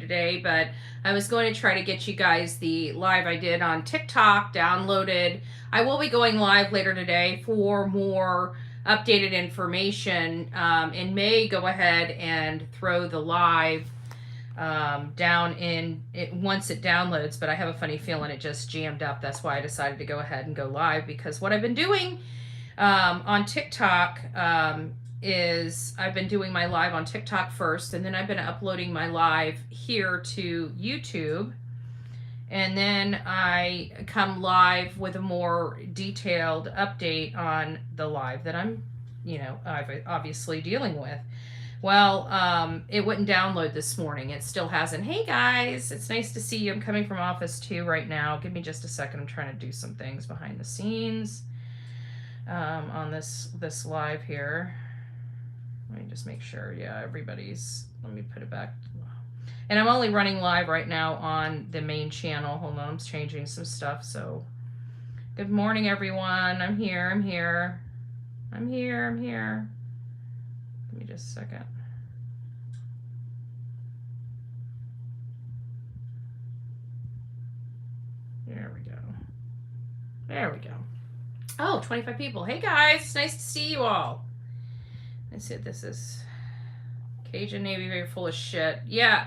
today, but I was going to try to get you guys the live I did on TikTok downloaded. I will be going live later today for more updated information, and may go ahead and throw the live down in it once it downloads, but I have a funny feeling it just jammed up. That's why I decided to go ahead and go live, because what I've been doing on TikTok is I've been doing my live on TikTok first, and then I've been uploading my live here to YouTube, and then I come live with a more detailed update on the live that I'm, obviously dealing with. Well, it wouldn't download this morning. It still hasn't. Hey guys, it's nice to see you. I'm coming from office 2 right now. Give me just a second. I'm trying to do some things behind the scenes on this live here. Let me just make sure. Yeah, everybody's. Let me put it back. And I'm only running live right now on the main channel. Hold on, I'm changing some stuff. So, good morning, everyone. I'm here. I'm here. I'm here. I'm here. Give me just a second. There we go. There we go. Oh, 25 people. Hey guys, it's nice to see you all. Let's see what this is. Cajun Navy, very full of shit. Yeah.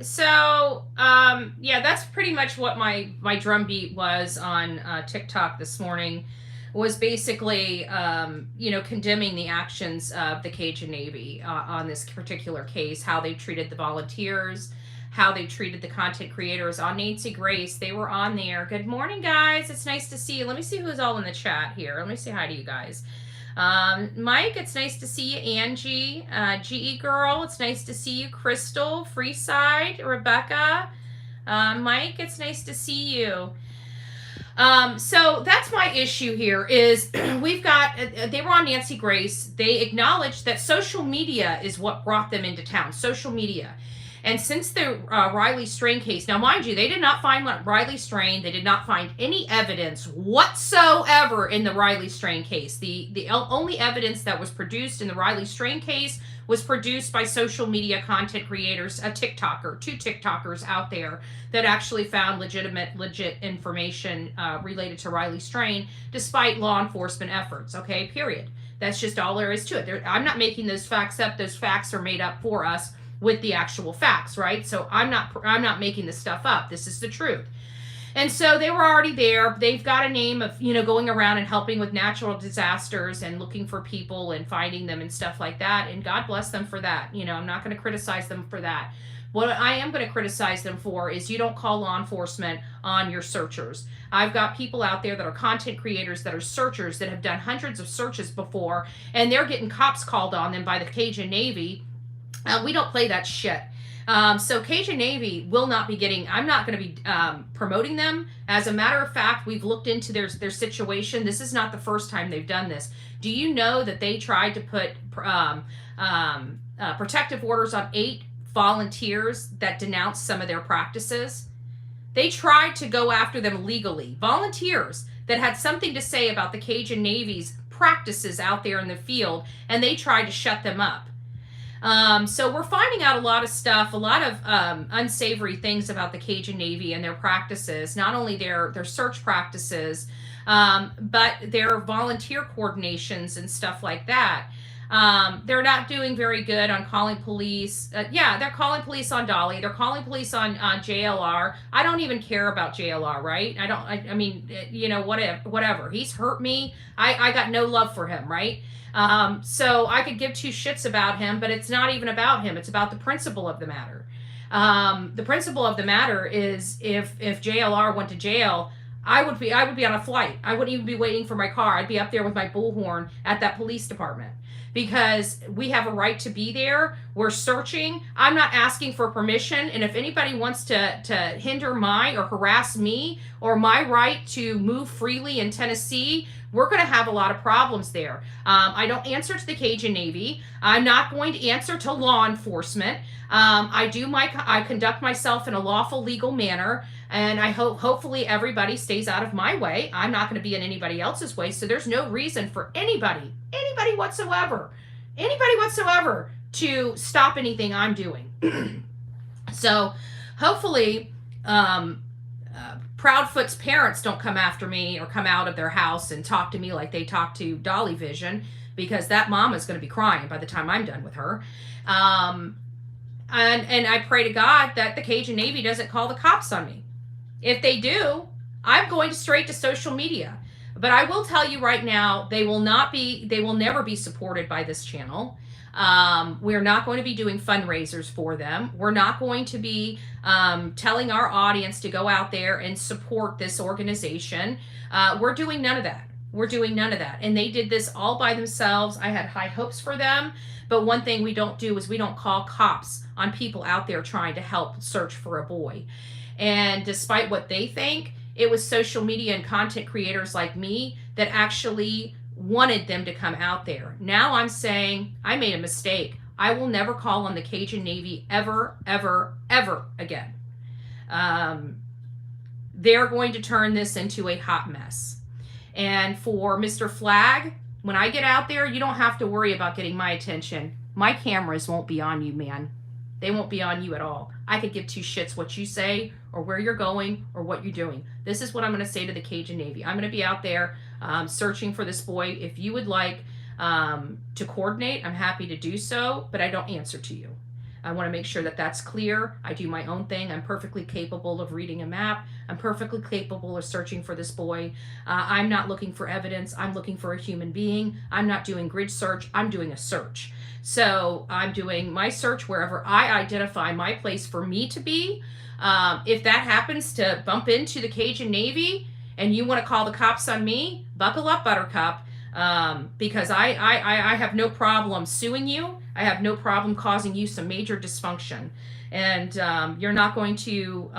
So, that's pretty much what my drumbeat was on TikTok this morning. Was basically, condemning the actions of the Cajun Navy on this particular case, how they treated the volunteers, how they treated the content creators. On Nancy Grace, they were on there. Good morning, guys. It's nice to see you. Let me see who's all in the chat here. Let me say hi to you guys. Mike, it's nice to see you. Angie, GE Girl, it's nice to see you. Crystal, Freeside, Rebecca, Mike, it's nice to see you. So that's my issue here is we've got, they were on Nancy Grace. They acknowledged that social media is what brought them into town, social media. And since the Riley Strain case, now mind you, they did not find Riley Strain. They did not find any evidence whatsoever in the Riley Strain case. The only evidence that was produced in the Riley Strain case was produced by social media content creators, two TikTokers out there that actually found legit information related to Riley Strain, despite law enforcement efforts. Okay, period. That's just all there is to it. I'm not making those facts up. Those facts are made up for us with the actual facts, right? So I'm not making this stuff up. This is the truth. And so they were already there. They've got a name of, going around and helping with natural disasters and looking for people and finding them and stuff like that. And God bless them for that. I'm not going to criticize them for that. What I am going to criticize them for is you don't call law enforcement on your searchers. I've got people out there that are content creators, that are searchers, that have done hundreds of searches before, and they're getting cops called on them by the Cajun Navy. We don't play that shit. So Cajun Navy will not be getting, I'm not going to be promoting them. As a matter of fact, we've looked into their situation. This is not the first time they've done this. Do you know that they tried to put protective orders on 8 volunteers that denounced some of their practices? They tried to go after them legally. Volunteers that had something to say about the Cajun Navy's practices out there in the field, and they tried to shut them up. So we're finding out a lot of stuff, a lot of unsavory things about the Cajun Navy and their practices, not only their search practices, but their volunteer coordinations and stuff like that. They're not doing very good on calling police. They're calling police on Dolly. They're calling police on JLR. I don't even care about JLR, right? I mean, whatever. He's hurt me. I got no love for him, right? So I could give 2 shits about him, but it's not even about him. It's about the principle of the matter. The principle of the matter is if JLR went to jail, I would be on a flight. I wouldn't even be waiting for my car. I'd be up there with my bullhorn at that police department, because we have a right to be there. We're searching. I'm not asking for permission. And if anybody wants to hinder my or harass me or my right to move freely in Tennessee, we're going to have a lot of problems there. I don't answer to the Cajun Navy. I'm not going to answer to law enforcement. I conduct myself in a lawful, legal manner, and I hopefully everybody stays out of my way. I'm not going to be in anybody else's way, so there's no reason for anybody whatsoever to stop anything I'm doing. So hopefully, Proudfoot's parents don't come after me or come out of their house and talk to me like they talk to Dolly Vision, because that mom is going to be crying by the time I'm done with her. And I pray to God that the Cajun Navy doesn't call the cops on me. If they do, I'm going straight to social media. But I will tell you right now, they will never be supported by this channel. We're not going to be doing fundraisers for them. We're not going to be telling our audience to go out there and support this organization. We're doing none of that. We're doing none of that. And they did this all by themselves. I had high hopes for them. But one thing we don't do is we don't call cops on people out there trying to help search for a boy. And despite what they think, it was social media and content creators like me that actually wanted them to come out there. Now I'm saying I made a mistake. I will never call on the Cajun Navy ever, ever, ever again. They're going to turn this into a hot mess. And for Mr. Flag, when I get out there, you don't have to worry about getting my attention. My cameras won't be on you, man. They won't be on you at all. I could give two shits what you say or where you're going or what you're doing. This is what I'm going to say to the Cajun Navy. I'm going to be out there searching for this boy. If you would like to coordinate, I'm happy to do so, but I don't answer to you. I want to make sure that that's clear. I do my own thing. I'm perfectly capable of reading a map. I'm perfectly capable of searching for this boy. I'm not looking for evidence. I'm looking for a human being. I'm not doing grid search. I'm doing a search. So I'm doing my search wherever I identify my place for me to be. If that happens to bump into the Cajun Navy and you want to call the cops on me, buckle up, Buttercup, because I have no problem suing you. I have no problem causing you some major dysfunction. And you're not going to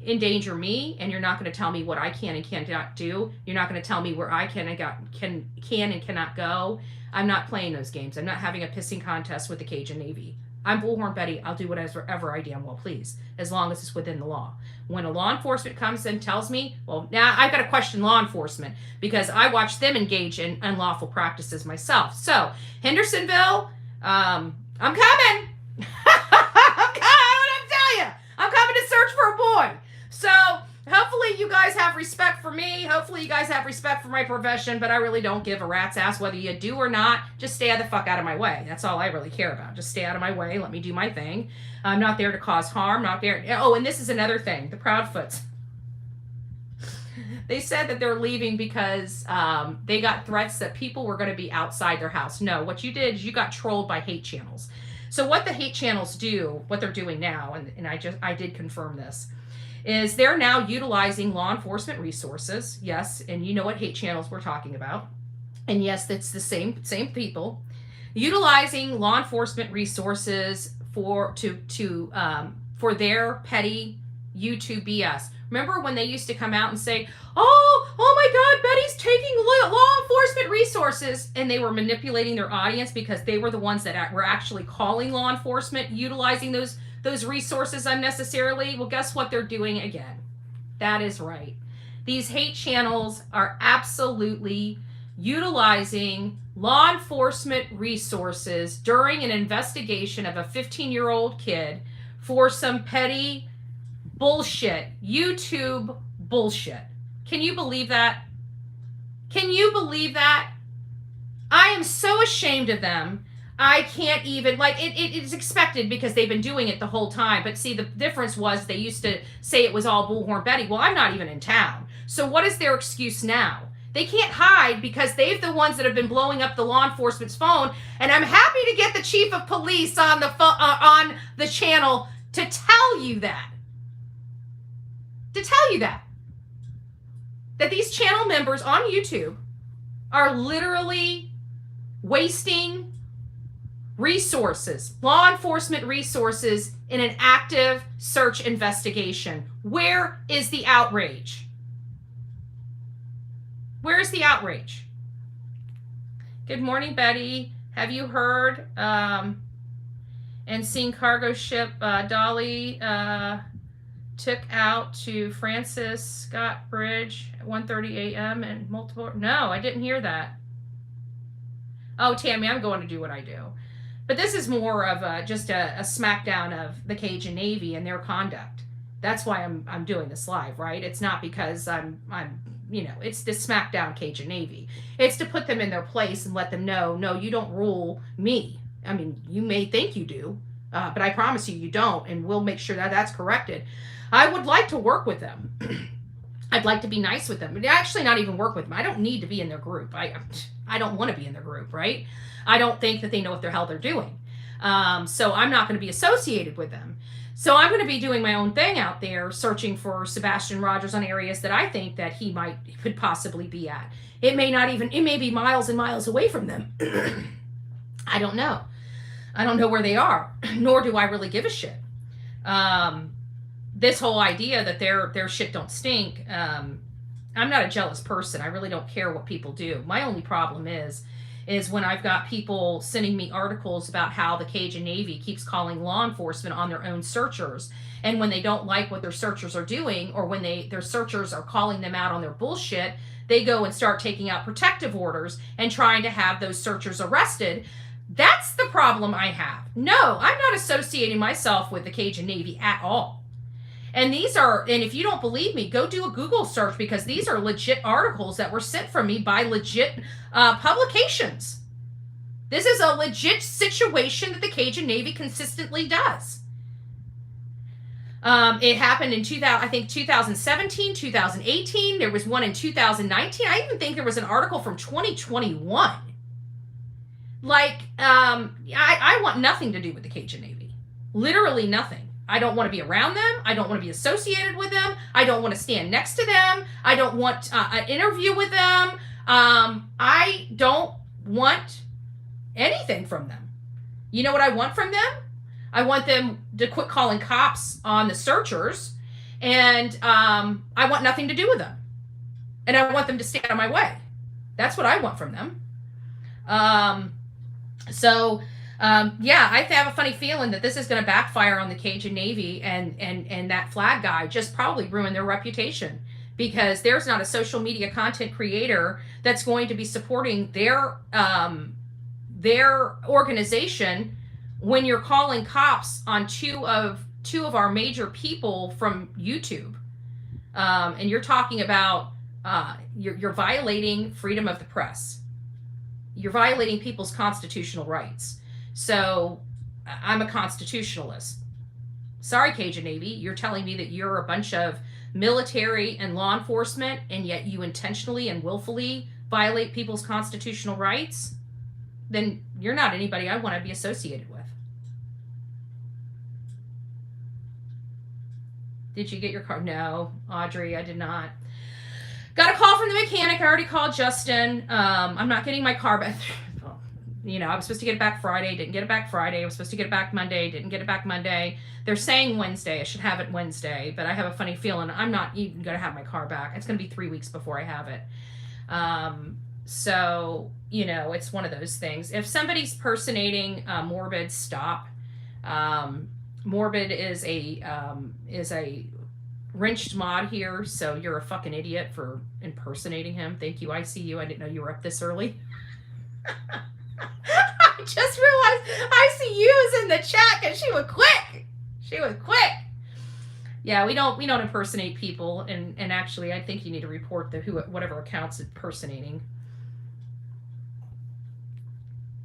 endanger me, and you're not going to tell me what I can and cannot do. You're not going to tell me where I can and cannot go. I'm not playing those games. I'm not having a pissing contest with the Cajun Navy. I'm Bullhorn Betty. I'll do whatever I damn well please, as long as it's within the law. When a law enforcement comes and tells me, well, now I've got to question law enforcement because I watch them engage in unlawful practices myself. So, Hendersonville, I'm coming. I'm coming. What I'm telling you, I'm coming to search for a boy. So, hopefully you guys have respect for me. Hopefully you guys have respect for my profession, but I really don't give a rat's ass whether you do or not. Just stay the fuck out of my way. That's all I really care about. Just stay out of my way. Let me do my thing. I'm not there to cause harm. Not there. Oh, and this is another thing. The Proudfoots. They said that they're leaving because they got threats that people were going to be outside their house. No, what you did is you got trolled by hate channels. So what the hate channels do, what they're doing now, and I did confirm this, is they're now utilizing law enforcement resources. Yes, and you know what hate channels we're talking about. And yes, it's the same people utilizing law enforcement resources for their petty YouTube BS. Remember when they used to come out and say, oh my God, Betty's taking law enforcement resources, and they were manipulating their audience because they were the ones that were actually calling law enforcement, utilizing those resources unnecessarily. Well, guess what they're doing again? That is right. These hate channels are absolutely utilizing law enforcement resources during an investigation of a 15-year-old kid for some petty bullshit, YouTube bullshit. Can you believe that? Can you believe that? I am so ashamed of them. I can't even, it's expected because they've been doing it the whole time. But see, the difference was they used to say it was all Bullhorn Betty. Well, I'm not even in town. So what is their excuse now? They can't hide because they're the ones that have been blowing up the law enforcement's phone. And I'm happy to get the chief of police on the channel to tell you that. That these channel members on YouTube are literally wasting resources, law enforcement resources, in an active search investigation. Where is the outrage? Where is the outrage? Good morning, Betty. Have you heard and seen cargo ship Dolly took out to Francis Scott Bridge at 1:30 a.m. and multiple? No, I didn't hear that. Oh, Tammy, I'm going to do what I do. But this is more of just a smackdown of the Cajun Navy and their conduct. That's why I'm doing this live, right? It's not because I'm it's to smack down Cajun Navy. It's to put them in their place and let them know, no, you don't rule me. I mean, you may think you do, but I promise you don't, and we'll make sure that that's corrected. I would like to work with them. I'd like to be nice with them. Actually, not even work with them. I don't need to be in their group. I don't want to be in their group, right? I don't think that they know what the hell they're doing. So I'm not going to be associated with them. So I'm going to be doing my own thing out there, searching for Sebastian Rogers on areas that I think that he could possibly be at. It may be miles and miles away from them. I don't know. I don't know where they are, nor do I really give a shit. This whole idea that their shit don't stink, I'm not a jealous person. I really don't care what people do. My only problem is when I've got people sending me articles about how the Cajun Navy keeps calling law enforcement on their own searchers, and when they don't like what their searchers are doing, or when their searchers are calling them out on their bullshit, they go and start taking out protective orders and trying to have those searchers arrested. That's the problem I have. No, I'm not associating myself with the Cajun Navy at all. And if you don't believe me, go do a Google search, because these are legit articles that were sent from me by legit publications. This is a legit situation that the Cajun Navy consistently does. It happened in 2017, 2018. There was one in 2019. I even think there was an article from 2021. I want nothing to do with the Cajun Navy. Literally nothing. I don't want to be around them. I don't want to be associated with them. I don't want to stand next to them. I don't want an interview with them. I don't want anything from them. You know what I want from them? I want them to quit calling cops on the searchers, and I want nothing to do with them. And I want them to stay out of my way. That's what I want from them. I have a funny feeling that this is going to backfire on the Cajun Navy, and that flag guy just probably ruined their reputation, because there's not a social media content creator that's going to be supporting their organization when you're calling cops on two of our major people from YouTube, and you're talking about you're violating freedom of the press. You're violating people's constitutional rights. So I'm a constitutionalist. Sorry, Cajun Navy, you're telling me that you're a bunch of military and law enforcement, and yet you intentionally and willfully violate people's constitutional rights? Then you're not anybody I want to be associated with. Did you get your car? No, Audrey, I did not. Got a call from the mechanic. I already called Justin. I'm not getting my car back. I was supposed to get it back Friday. Didn't get it back Friday. I was supposed to get it back Monday. Didn't get it back Monday. They're saying Wednesday. I should have it Wednesday. But I have a funny feeling I'm not even going to have my car back. It's going to be 3 weeks before I have it. It's one of those things. If somebody's personating Morbid, stop. Morbid is a wrenched mod here, so you're a fucking idiot for impersonating him. Thank you, ICU. I didn't know you were up this early. I just realized ICU is in the chat because she was quick. Yeah, we don't impersonate people, and actually I think you need to report whatever account's impersonating.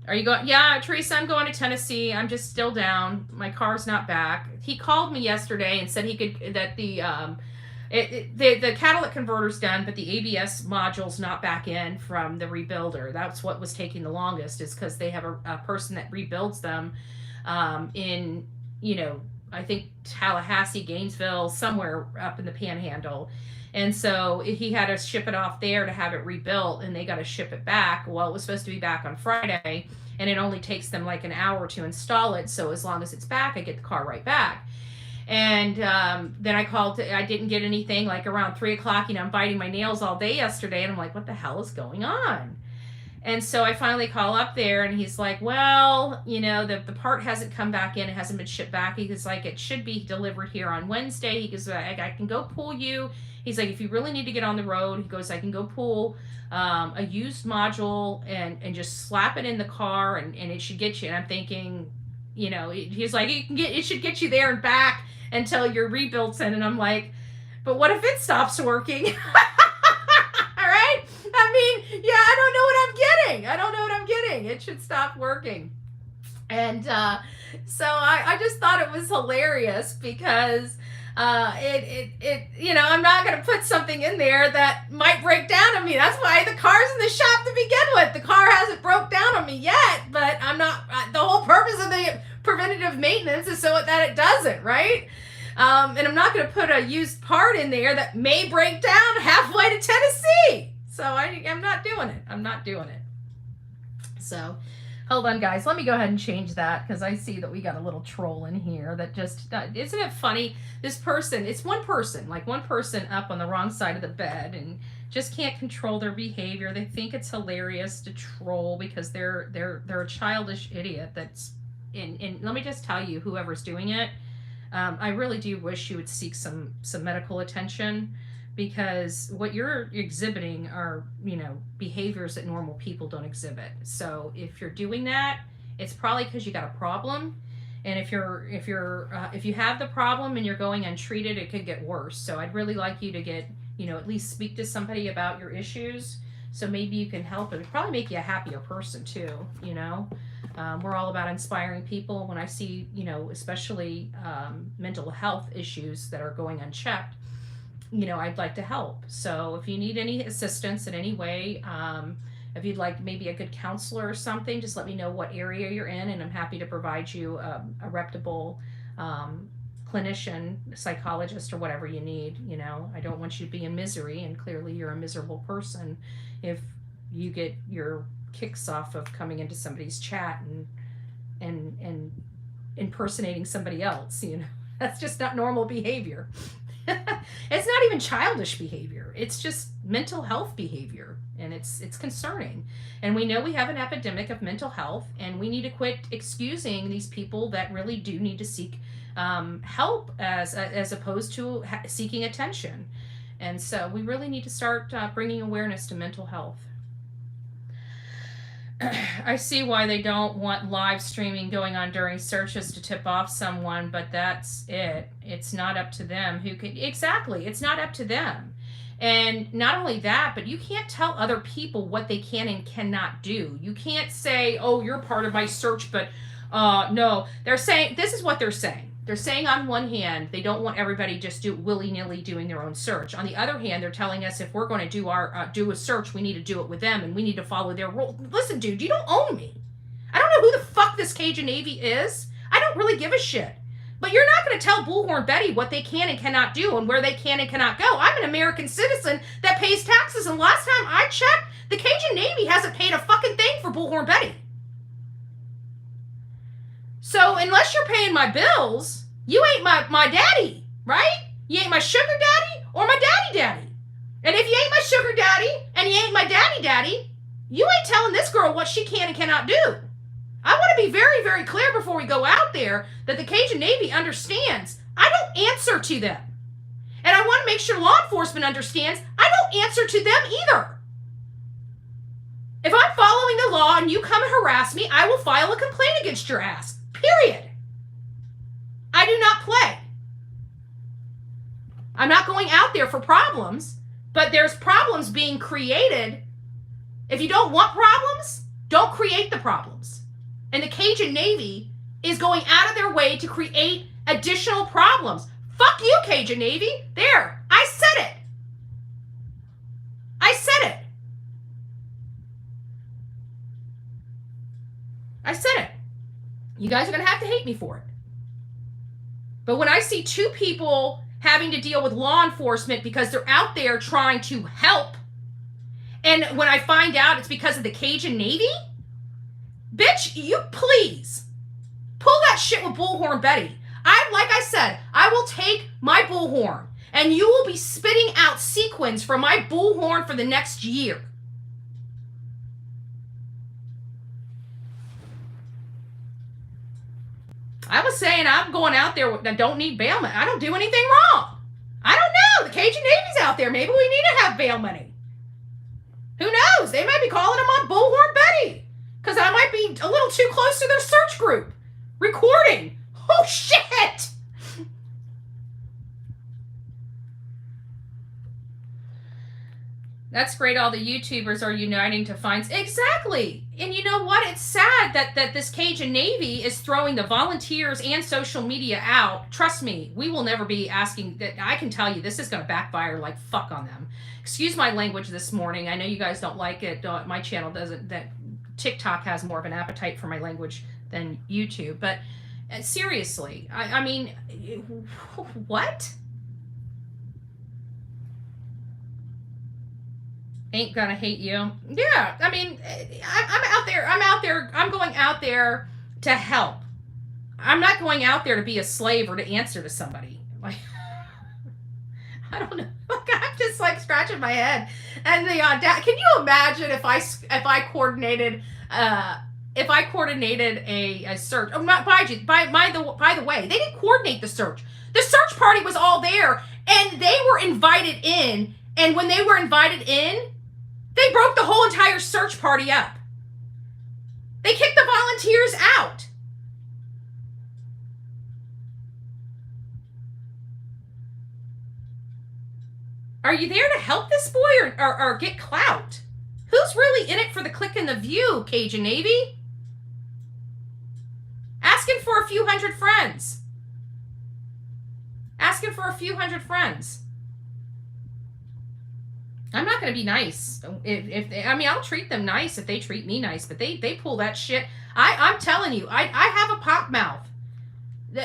Are you going? Yeah, Teresa, I'm going to Tennessee. I'm just still down. My car's not back. He called me yesterday and said the catalytic converter's done, but the ABS module's not back in from the rebuilder. That's what was taking the longest, is because they have a person that rebuilds them in, I think Tallahassee, Gainesville, somewhere up in the Panhandle. And so he had to ship it off there to have it rebuilt, and they got to ship it back. Well, it was supposed to be back on Friday, and it only takes them like an hour to install it. So as long as it's back, I get the car right back. And then I called. I didn't get anything. Like around 3 o'clock, I'm biting my nails all day yesterday, and I'm like, what the hell is going on? And so I finally call up there, and he's like, well, you know, the part hasn't come back in. It hasn't been shipped back. He's like, it should be delivered here on Wednesday. He goes, I can go pull you. He's like, if you really need to get on the road, he goes, I can go pull a used module and just slap it in the car, and it should get you. And I'm thinking, you know, he's like, it should get you there and back until your rebuild's in. And I'm like, but what if it stops working? All right? I mean, yeah, I don't know what I'm getting. It should stop working. And so I just thought it was hilarious because you know, I'm not going to put something in there that might break down on me. That's why the car's in the shop to begin with. The car hasn't broke down on me yet, but I'm not, the whole purpose of the preventative maintenance is so that it doesn't, right? And I'm not going to put a used part in there that may break down halfway to Tennessee. So I'm not doing it. I'm not doing it. So hold on, guys. Let me go ahead and change that because I see that we got a little troll in here that just, isn't it funny? This person, it's one person up on the wrong side of the bed and just can't control their behavior. They think it's hilarious to troll because they're a childish idiot that's, and let me just tell you, whoever's doing it, I really do wish you would seek some medical attention, because what you're exhibiting are, you know, behaviors that normal people don't exhibit. So if you're doing that, it's probably because you got a problem. And if you have the problem and you're going untreated, it could get worse. So I'd really like you to get, you know, at least speak to somebody about your issues. So maybe you can help. It would probably make you a happier person too, you know. We're all about inspiring people. When I see, you know, especially mental health issues that are going unchecked, you know, I'd like to help. So if you need any assistance in any way, if you'd like maybe a good counselor or something, just let me know what area you're in, and I'm happy to provide you a reputable clinician, psychologist, or whatever you need. You know, I don't want you to be in misery, and clearly you're a miserable person if you get your kicks off of coming into somebody's chat and impersonating somebody else. You know, that's just not normal behavior. It's not even childish behavior. It's just mental health behavior, and it's concerning. And we know we have an epidemic of mental health, and we need to quit excusing these people that really do need to seek help as opposed to seeking attention. And so we really need to start bringing awareness to mental health. I see why they don't want live streaming going on during searches to tip off someone, but that's it. It's not up to them who can. Exactly. It's not up to them. And not only that, but you can't tell other people what they can and cannot do. You can't say, oh, you're part of my search, but no. They're saying, this is what they're saying. They're saying on one hand, they don't want everybody just willy-nilly doing their own search. On the other hand, they're telling us if we're going to do a search, we need to do it with them, and we need to follow their rule. Listen, dude, you don't own me. I don't know who the fuck this Cajun Navy is. I don't really give a shit. But you're not going to tell Bullhorn Betty what they can and cannot do and where they can and cannot go. I'm an American citizen that pays taxes, and last time I checked, the Cajun Navy hasn't paid a fucking thing for Bullhorn Betty. So unless you're paying my bills, you ain't my daddy, right? You ain't my sugar daddy or my daddy. And if you ain't my sugar daddy and you ain't my daddy, you ain't telling this girl what she can and cannot do. I want to be very, very clear before we go out there that the Cajun Navy understands I don't answer to them. And I want to make sure law enforcement understands I don't answer to them either. If I'm following the law and you come and harass me, I will file a complaint against your ass. Period. I do not play. I'm not going out there for problems, but there's problems being created. If you don't want problems, don't create the problems. And the Cajun Navy is going out of their way to create additional problems. Fuck you, Cajun Navy. There, I said it. I said it. I said it. You guys are going to have to hate me for it. But when I see two people having to deal with law enforcement because they're out there trying to help, and when I find out it's because of the Cajun Navy, bitch, you please pull that shit with Bullhorn Betty. Like I said, I will take my bullhorn, and you will be spitting out sequins from my bullhorn for the next year. I was saying I'm going out there that don't need bail money. I don't do anything wrong. I don't know. The Cajun Navy's out there. Maybe we need to have bail money. Who knows? They might be calling them on Bullhorn Betty. Because I might be a little too close to their search group. Recording. Oh, shit! That's great. All the YouTubers are uniting to find... Exactly. And you know what? It's sad that this Cajun Navy is throwing the volunteers and social media out. Trust me, we will never be asking... I can tell you, this is going to backfire like fuck on them. Excuse my language this morning. I know you guys don't like it. My channel doesn't... That TikTok has more of an appetite for my language than YouTube. But seriously, I mean, what? Ain't gonna hate you. Yeah, I mean, I'm out there, I'm going out there to help. I'm not going out there to be a slave or to answer to somebody. Like, I don't know. Like, I'm just like scratching my head. And the can you imagine if I coordinated a search? Oh, by the way, they didn't coordinate the search. The search party was all there, and they were invited in. And when they were invited in, they broke the whole entire search party up. They kicked the volunteers out. Are you there to help this boy or get clout? Who's really in it for the click and the view, Cajun Navy? Asking for a few hundred friends. Asking for a few hundred friends. I'm not going to be nice. I mean, I'll treat them nice if they treat me nice, but they pull that shit. I'm telling you, I have a pop mouth.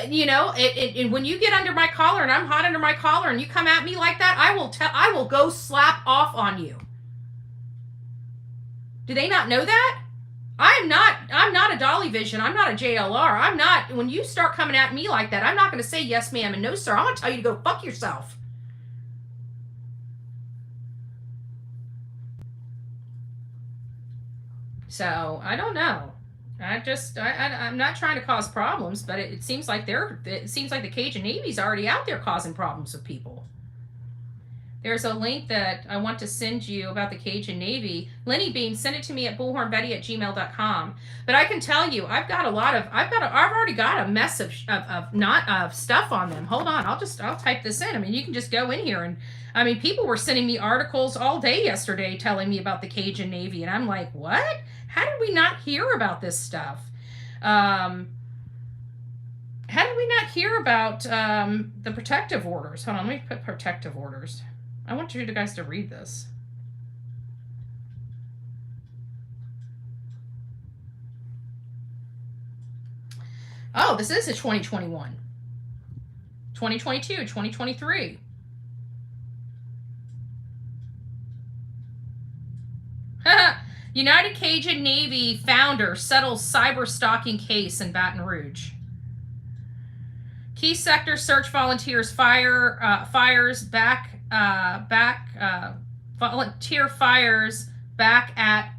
You know, and when you get under my collar and I'm hot under my collar and you come at me like that, I will go slap off on you. Do they not know that? I'm not a Dolly Vision. I'm not a JLR. I'm not, when you start coming at me like that, I'm not going to say yes ma'am and no sir. I'm going to tell you to go fuck yourself. So, I don't know. I'm not trying to cause problems, but it seems like the Cajun Navy's already out there causing problems with people. There's a link that I want to send you about the Cajun Navy. Lenny Bean, send it to me at bullhornbetty@gmail.com. But I can tell you, I've already got a mess of stuff on them. Hold on, I'll type this in. I mean, you can just go in here and, I mean, people were sending me articles all day yesterday telling me about the Cajun Navy, and I'm like, what? How did we not hear about this stuff? How did we not hear about the protective orders? Hold on, let me put protective orders. I want you guys to read this. Oh, this is a 2021. 2022, 2023. United Cajun Navy founder settles cyber stalking case in Baton Rouge. Key sector search volunteers volunteer fires back at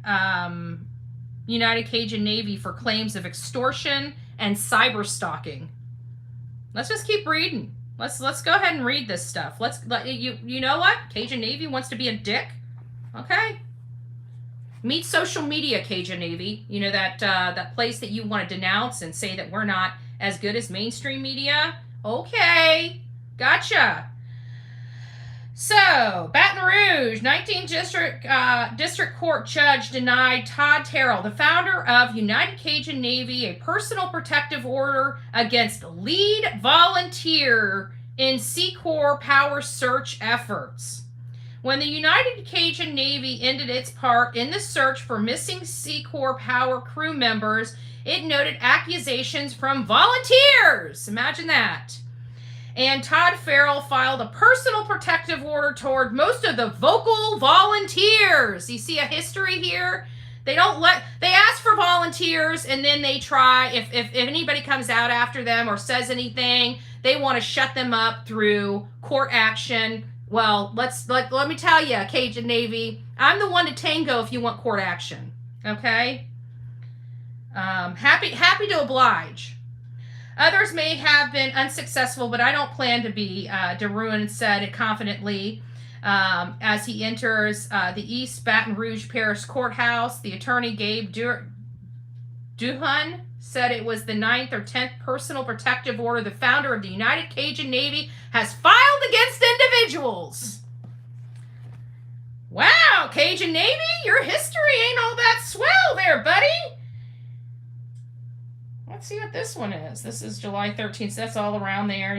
United Cajun Navy for claims of extortion and cyber stalking. Let's just keep reading. Let's go ahead and read this stuff. You know what? Cajun Navy wants to be a dick. Okay. Meet social media, Cajun Navy. You know that place that you want to denounce and say that we're not as good as mainstream media? Okay, gotcha. So, Baton Rouge, 19th District Court judge denied Todd Terrell, the founder of United Cajun Navy, a personal protective order against lead volunteer in Sea Corps power search efforts. When the United Cajun Navy ended its part in the search for missing Sea Corps power crew members, it noted accusations from volunteers. Imagine that. And Todd Farrell filed a personal protective order toward most of the vocal volunteers. You see a history here? They ask for volunteers, and then they try, if anybody comes out after them or says anything, they want to shut them up through court action. Well, let me tell you, Cajun Navy, I'm the one to tango if you want court action. Okay? Happy to oblige. Others may have been unsuccessful, but I don't plan to be, DeRuin said it confidently as he enters the East Baton Rouge Parish Courthouse. The attorney, Gabe Duhan, said it was the 9th or 10th personal protective order the founder of the United Cajun Navy has filed against individuals. Wow, Cajun Navy, your history ain't all that swell there, buddy. Let's see what this one is. This is July 13th, so that's all around there.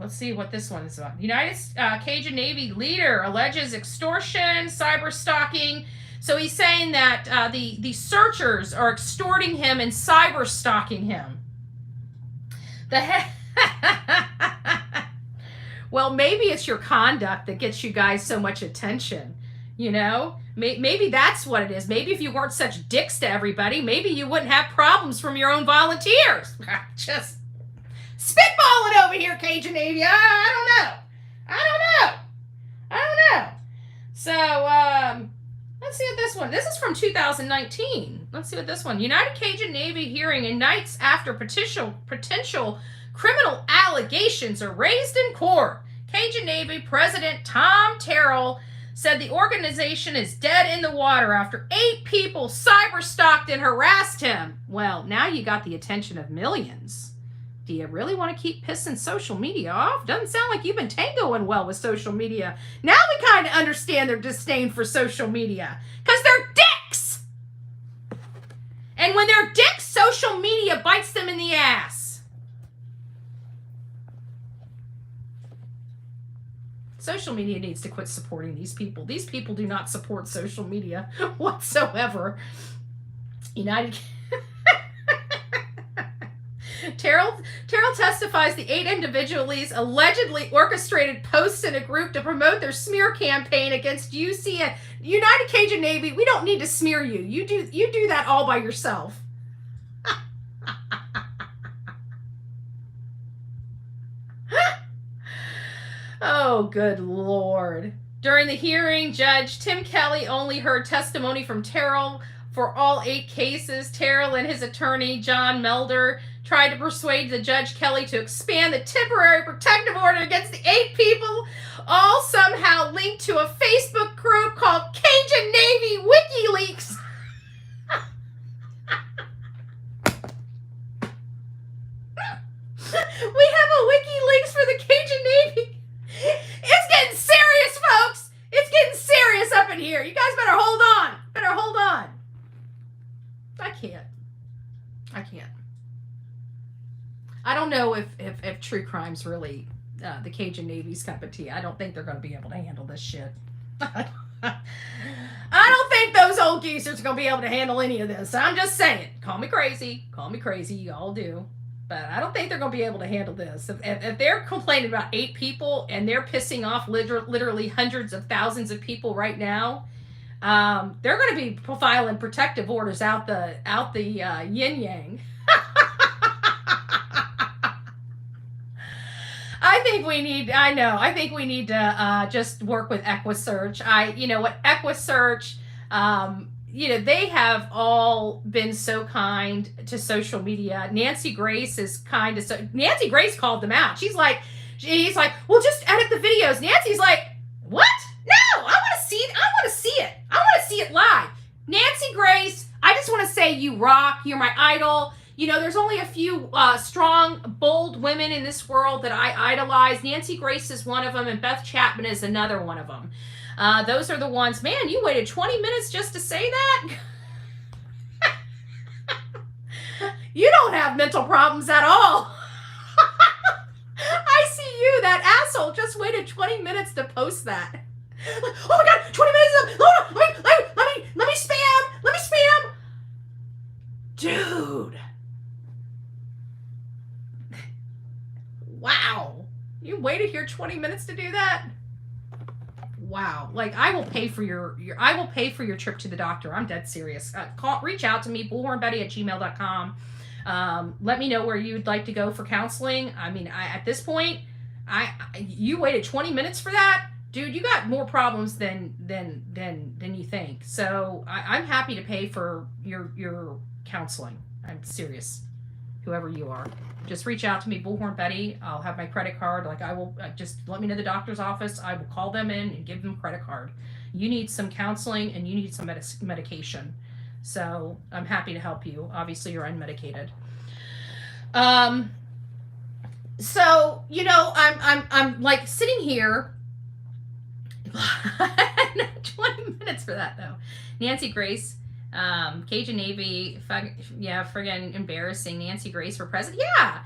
Let's see what this one is about. United Cajun Navy leader alleges extortion, cyber stalking. So he's saying that the searchers are extorting him and cyber stalking him. Well, maybe it's your conduct that gets you guys so much attention, you know? Maybe that's what it is. Maybe if you weren't such dicks to everybody, maybe you wouldn't have problems from your own volunteers. Just spitballing over here, Cajun Navy. I don't know. So, let's see what this one. This is from 2019. Let's see what this one. United Cajun Navy hearing ignites after potential criminal allegations are raised in court. Cajun Navy President Tom Terrell said the organization is dead in the water after 8 people cyber-stalked and harassed him. Well, now you got the attention of millions. Do you really want to keep pissing social media off? Doesn't sound like you've been tangoing well with social media. Now we kind of understand their disdain for social media. Because they're dicks! And when they're dicks, social media bites them in the ass. Social media needs to quit supporting these people. These people do not support social media whatsoever. Terrell testifies the 8 individuals allegedly orchestrated posts in a group to promote their smear campaign against UC. United Cajun Navy, we don't need to smear you. You do that all by yourself. Oh, good Lord. During the hearing, Judge Tim Kelly only heard testimony from Terrell for all 8 cases. Terrell and his attorney, John Melder, tried to persuade the Judge Kelly to expand the temporary protective order against the 8 people, all somehow linked to a Facebook group called Cajun Navy WikiLeaks. We have a WikiLeaks for the Cajun Navy. It's getting serious, folks. It's getting serious up in here. You guys better hold on. I can't. I don't know if true crime's really the Cajun Navy's cup of tea. I don't think they're going to be able to handle this shit. I don't think those old geezers are going to be able to handle any of this. I'm just saying. Call me crazy. You all do. But I don't think they're going to be able to handle this. If they're complaining about 8 people and they're pissing off literally hundreds of thousands of people right now, they're going to be filing protective orders out the yin yang. I think we need to just work with EquiSearch. EquiSearch, they have all been so kind to social media. Nancy Grace is kind to Nancy Grace called them out. He's like, well, just edit the videos. Nancy's like, what? No, I want to see it. I want to see it live. Nancy Grace, I just want to say you rock. You're my idol. There's only a few strong, bold women in this world that I idolize. Nancy Grace is one of them, and Beth Chapman is another one of them. Those are the ones. Man, you waited 20 minutes just to say that? You don't have mental problems at all. I see you, that asshole, just waited 20 minutes to post that. Oh my God, 20 minutes up. Oh, let me spam. Dude. Wow. You waited here 20 minutes to do that? Wow. Like, I will pay for your trip to the doctor. I'm dead serious. Reach out to me, bullhornbetty@gmail.com. Let me know where you'd like to go for counseling. I mean, at this point, you waited 20 minutes for that? Dude, you got more problems than you think. So I'm happy to pay for your counseling. I'm serious. whoever you are. Just reach out to me, Bullhorn Betty. I'll have my credit card. Like, I will just let me know the doctor's office. I will call them in and give them a credit card. You need some counseling and you need some medication. So I'm happy to help you. Obviously, you're unmedicated. So, you know, I'm like sitting here. 20 minutes for that though. Nancy Grace, Cajun Navy, friggin' embarrassing. Nancy Grace for president. Yeah.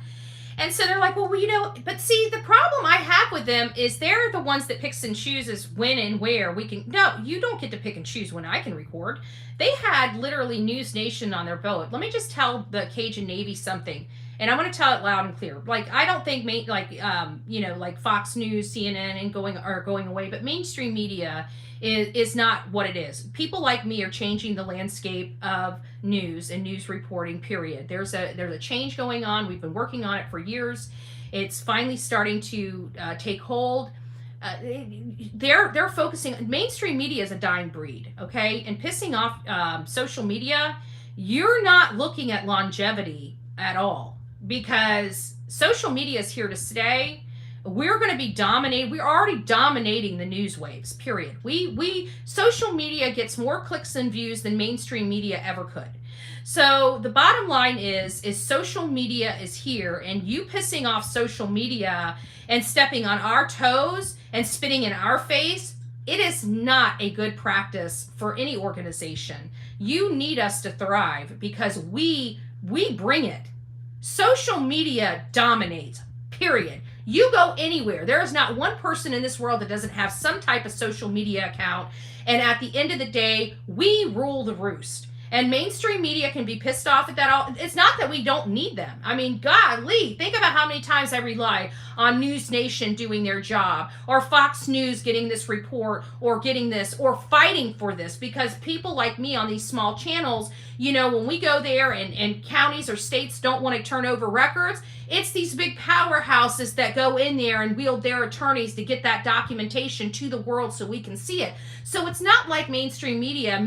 And so they're like, well, you know, but see, the problem I have with them is they're the ones that picks and chooses when and where we can. No, you don't get to pick and choose when I can record. They had literally News Nation on their boat. Let me just tell the Cajun Navy something. And I'm going to tell it loud and clear. Like, I don't think, like Fox News, CNN, and are going away, but mainstream media is not what it is. People like me are changing the landscape of news and news reporting, period. There's a change going on. We've been working on it for years. It's finally starting to take hold. They're focusing. Mainstream media is a dying breed, okay? And pissing off social media, you're not looking at longevity at all, because social media is here to stay. We're going to be dominated. We're already dominating the news waves, period. Social media gets more clicks and views than mainstream media ever could. So the bottom line is social media is here, and you pissing off social media and stepping on our toes and spitting in our face, it is not a good practice for any organization. You need us to thrive because we bring it. Social media dominates, period. You go anywhere. There is not one person in this world that doesn't have some type of social media account. And at the end of the day, we rule the roost. And mainstream media can be pissed off at that. All. It's not that we don't need them. I mean, golly, think about how many times I rely on News Nation doing their job, or Fox News getting this report, or getting this, or fighting for this, because people like me on these small channels, you know, when we go there and counties or states don't want to turn over records, it's these big powerhouses that go in there and wield their attorneys to get that documentation to the world so we can see it. So it's not like mainstream media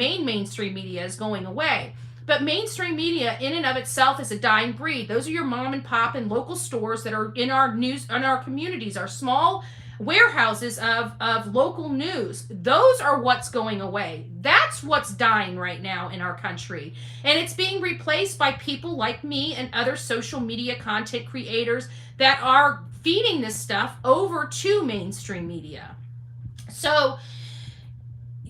is going away. But mainstream media in and of itself is a dying breed. Those are your mom and pop and local stores that are in our communities, our small warehouses of local news. Those are what's going away. That's what's dying right now in our country. And it's being replaced by people like me and other social media content creators that are feeding this stuff over to mainstream media. So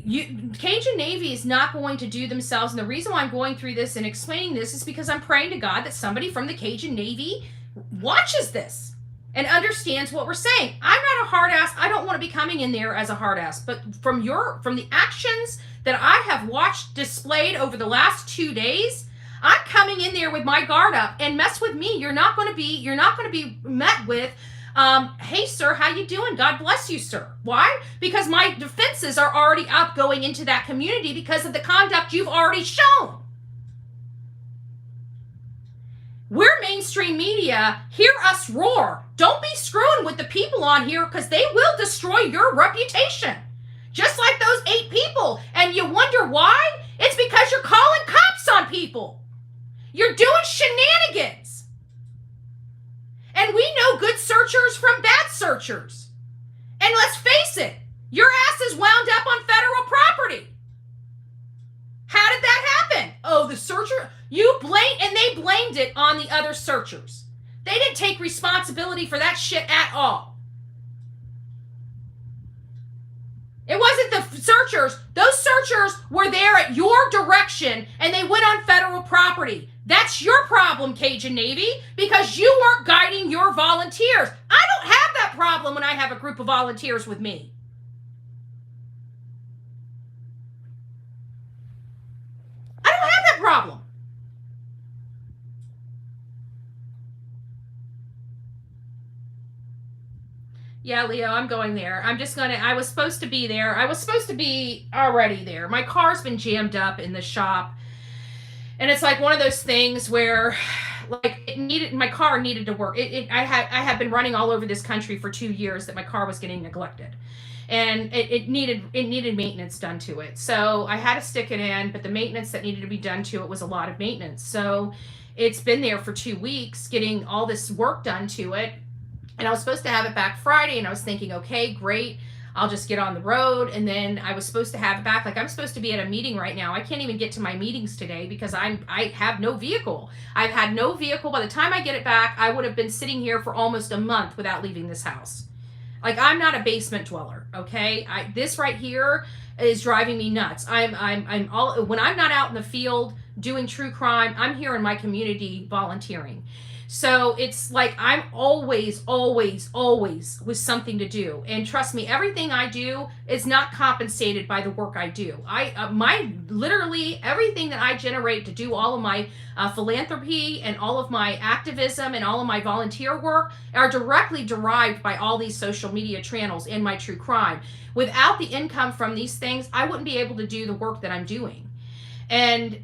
Cajun Navy is not going to do themselves, and the reason why I'm going through this and explaining this is because I'm praying to God that somebody from the Cajun Navy watches this and understands what we're saying. I'm not a hard ass. I don't want to be coming in there as a hard ass, but from the actions that I have watched displayed over the last 2 days, I'm coming in there with my guard up. And mess with me, you're not going to be met with, hey sir, how you doing? God bless you, sir. Why? Because my defenses are already up going into that community because of the conduct you've already shown. We're mainstream media. Hear us roar. Don't be screwing with the people on here because they will destroy your reputation. Just like those 8 people. And you wonder why? It's because you're calling cops on people. You're doing shenanigans. And we know good searchers from bad searchers. And let's face it, your ass is wound up on federal property. How did that happen? Oh, the searcher, and they blamed it on the other searchers. They didn't take responsibility for that shit at all. It wasn't the searchers. Those searchers were there at your direction and they went on federal property. That's your problem, Cajun Navy, because you weren't guiding your volunteers. I don't have that problem when I have a group of volunteers with me. I don't have that problem. Yeah, Leo, I'm going there. I was supposed to be there. I was supposed to be already there. My car's been jammed up in the shop. And it's like one of those things where like my car needed to work. I have been running all over this country for 2 years that my car was getting neglected. And it needed maintenance done to it. So I had to stick it in, but the maintenance that needed to be done to it was a lot of maintenance. So it's been there for 2 weeks getting all this work done to it. And I was supposed to have it back Friday, and I was thinking, okay, great, I'll just get on the road. And then I was supposed to have it back. Like, I'm supposed to be at a meeting right now. I can't even get to my meetings today because I have no vehicle. I've had no vehicle. By the time I get it back, I would have been sitting here for almost a month without leaving this house. Like, I'm not a basement dweller, okay? This right here is driving me nuts. I'm all, when I'm not out in the field doing true crime, I'm here in my community volunteering. So it's like I'm always with something to do. And trust me, everything I do is not compensated by the work I do. Literally everything that I generate to do all of my philanthropy and all of my activism and all of my volunteer work are directly derived by all these social media channels and my true crime. Without the income from these things, I wouldn't be able to do the work that I'm doing. And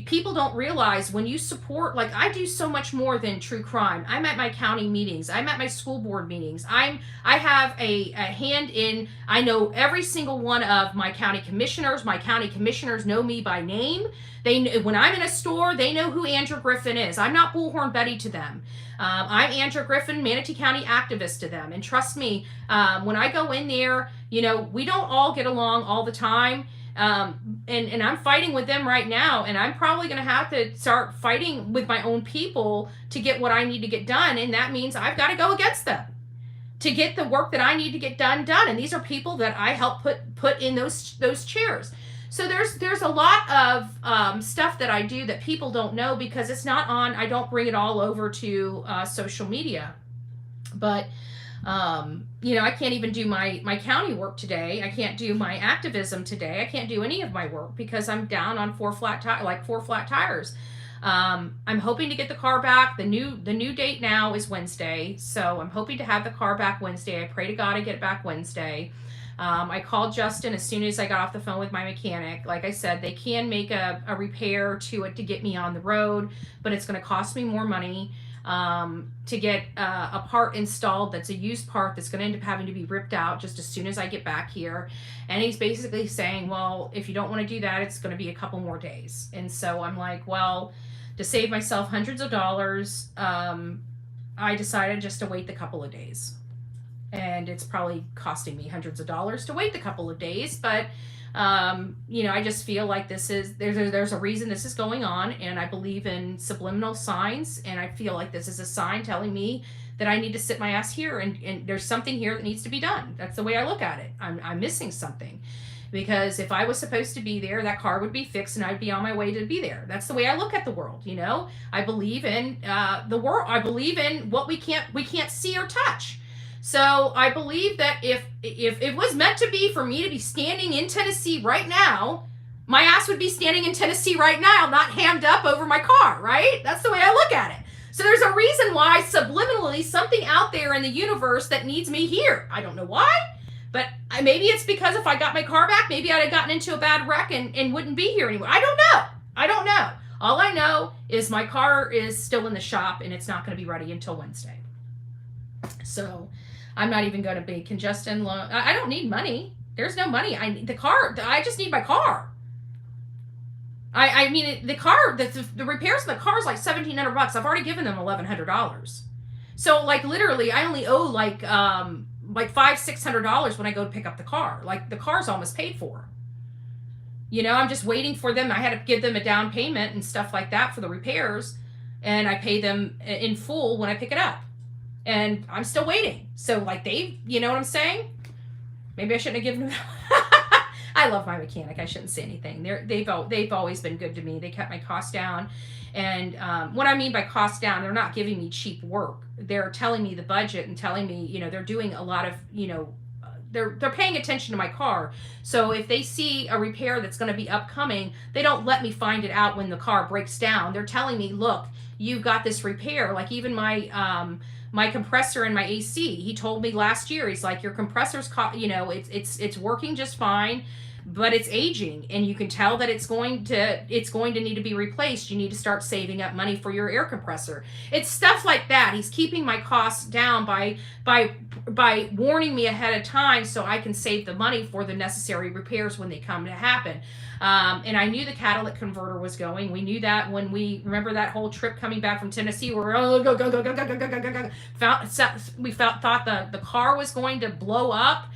people don't realize when you support, like, I do so much more than true crime. I'm at my county meetings. I'm at my school board meetings. I have a hand in, I know every single one of my county commissioners. My county commissioners know me by name. When I'm in a store, they know who Andrew Griffin is. I'm not Bullhorn Betty to them. I'm Andrew Griffin, Manatee County activist to them. And trust me, when I go in there, we don't all get along all the time. And I'm fighting with them right now, and I'm probably going to have to start fighting with my own people to get what I need to get done, and that means I've got to go against them to get the work that I need to get done. And these are people that I help put in those chairs. So there's a lot of stuff that I do that people don't know because it's not on. I don't bring it all over to social media, but. I can't even do my county work today. I can't do my activism today. I can't do any of my work because I'm down on four flat tires. I'm hoping to get the car back. The new date now is Wednesday. So I'm hoping to have the car back Wednesday. I pray to God I get it back Wednesday. I called Justin as soon as I got off the phone with my mechanic. Like I said, they can make a repair to it to get me on the road, but it's going to cost me more money. To get a part installed that's a used part that's going to end up having to be ripped out just as soon as I get back here. And he's basically saying, well, if you don't want to do that, it's going to be a couple more days. And so I'm like, well, to save myself hundreds of dollars, I decided just to wait the couple of days. And it's probably costing me hundreds of dollars to wait the couple of days, but I just feel like there's a reason this is going on, and I believe in subliminal signs, and I feel like this is a sign telling me that I need to sit my ass here, and there's something here that needs to be done. That's the way I look at it. I'm missing something, because if I was supposed to be there, that car would be fixed and I'd be on my way to be there. That's the way I look at the world. I believe in the world. I believe in what we can't see or touch. So I believe that if it was meant to be for me to be standing in Tennessee right now, my ass would be standing in Tennessee right now, not hammed up over my car, right? That's the way I look at it. So there's a reason why subliminally something out there in the universe that needs me here. I don't know why, but maybe it's because if I got my car back, maybe I'd have gotten into a bad wreck and wouldn't be here anymore. I don't know. All I know is my car is still in the shop and it's not going to be ready until Wednesday. So I'm not even going to be congestion loan. I don't need money. There's no money. I need the car. I just need my car. The car, the repairs of the car is like $1,700. I've already given them $1,100. So like literally I only owe like $500-600 when I go to pick up the car. Like the car's almost paid for. I'm just waiting for them. I had to give them a down payment and stuff like that for the repairs, and I pay them in full when I pick it up. And I'm still waiting. So like you know what I'm saying? Maybe I shouldn't have given them. I love my mechanic. I shouldn't say anything. They've always been good to me. They kept my costs down. And what I mean by cost down, they're not giving me cheap work. They're telling me the budget and telling me, they're doing a lot of, they're paying attention to my car. So if they see a repair that's going to be upcoming, they don't let me find it out when the car breaks down. They're telling me, look, you've got this repair. Like even my compressor and my AC, he told me last year, he's like, your compressor's, it's working just fine, but it's aging, and you can tell that it's going to need to be replaced. You need to start saving up money for your air compressor. It's stuff like that. He's keeping my costs down by warning me ahead of time so I can save the money for the necessary repairs when they come to happen. And I knew the catalytic converter was going. We knew that when we remember that whole trip coming back from Tennessee, where we thought the car was going to blow up.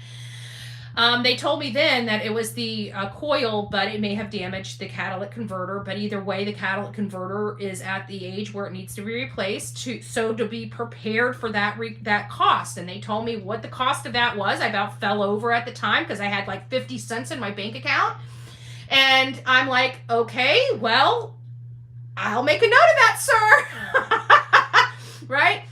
They told me then that it was the coil, but it may have damaged the catalytic converter. But either way, the catalytic converter is at the age where it needs to be replaced, to be prepared for that cost. And they told me what the cost of that was. I about fell over at the time because I had like 50 cents in my bank account. And I'm like, okay, well, I'll make a note of that, sir. Right?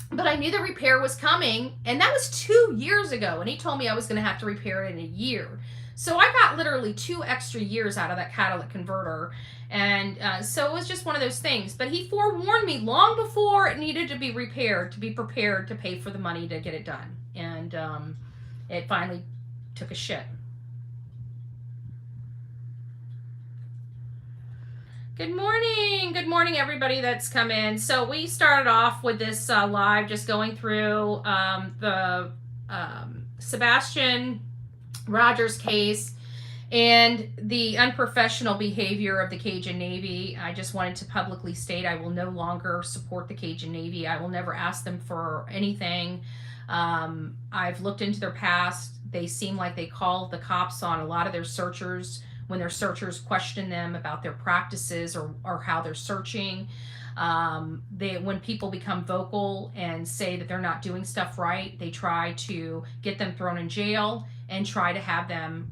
But I knew the repair was coming, and that was 2 years ago. And he told me I was going to have to repair it in a year. So I got literally 2 extra years out of that catalytic converter. And so it was just one of those things. But he forewarned me long before it needed to be repaired, to be prepared to pay for the money to get it done. And it finally took a shit. Good morning everybody that's come in. So we started off with this live just going through the Sebastian Rogers case and the unprofessional behavior of the Cajun Navy. I just wanted to publicly state I will no longer support the Cajun Navy. I will never ask them for anything. I've looked into their past. They seem like they call the cops on a lot of their searchers when their searchers question them about their practices or how they're searching. When people become vocal and say that they're not doing stuff right, they try to get them thrown in jail and try to have them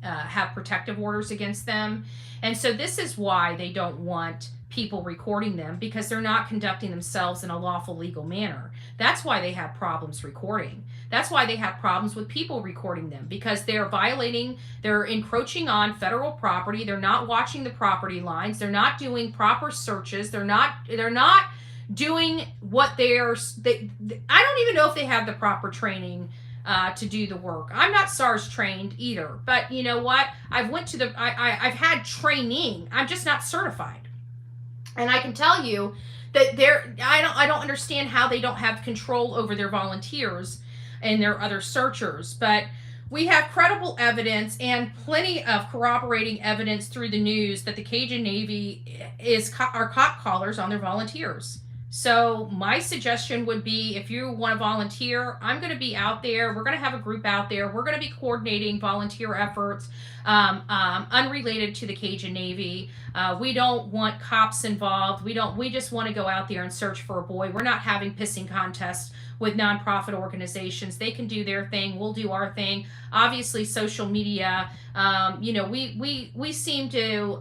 have protective orders against them. And so this is why they don't want people recording them, because they're not conducting themselves in a lawful legal manner. That's why they have problems recording. That's why they have problems with people recording them, because they're encroaching on federal property. They're not watching the property lines. They're not doing proper searches. They're not doing what I don't even know if they have the proper training to do the work. I'm not SARS trained either, but you know what? I've had training. I'm just not certified. And I can tell you that I don't understand how they don't have control over their volunteers and their other searchers. But we have credible evidence and plenty of corroborating evidence through the news that the Cajun Navy are cop callers on their volunteers. So my suggestion would be, if you want to volunteer, I'm going to be out there. We're going to have a group out there. We're going to be coordinating volunteer efforts unrelated to the Cajun Navy. We don't want cops involved. We just want to go out there and search for a boy. We're not having pissing contests with nonprofit organizations. They can do their thing. We'll do our thing. Obviously, social media, we seem to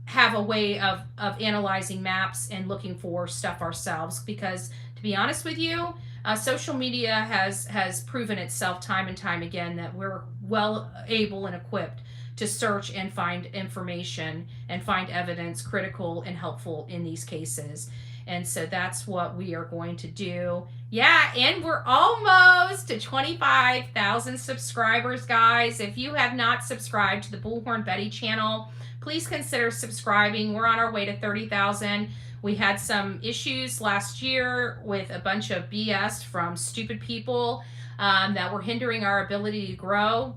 have a way of analyzing maps and looking for stuff ourselves, because to be honest with you, social media has proven itself time and time again that we're well able and equipped to search and find information and find evidence critical and helpful in these cases. And so that's what we are going to do. Yeah, and we're almost to 25,000 subscribers, guys. If you have not subscribed to the Bullhorn Betty channel, please consider subscribing. We're on our way to 30,000. We had some issues last year with a bunch of BS from stupid people that were hindering our ability to grow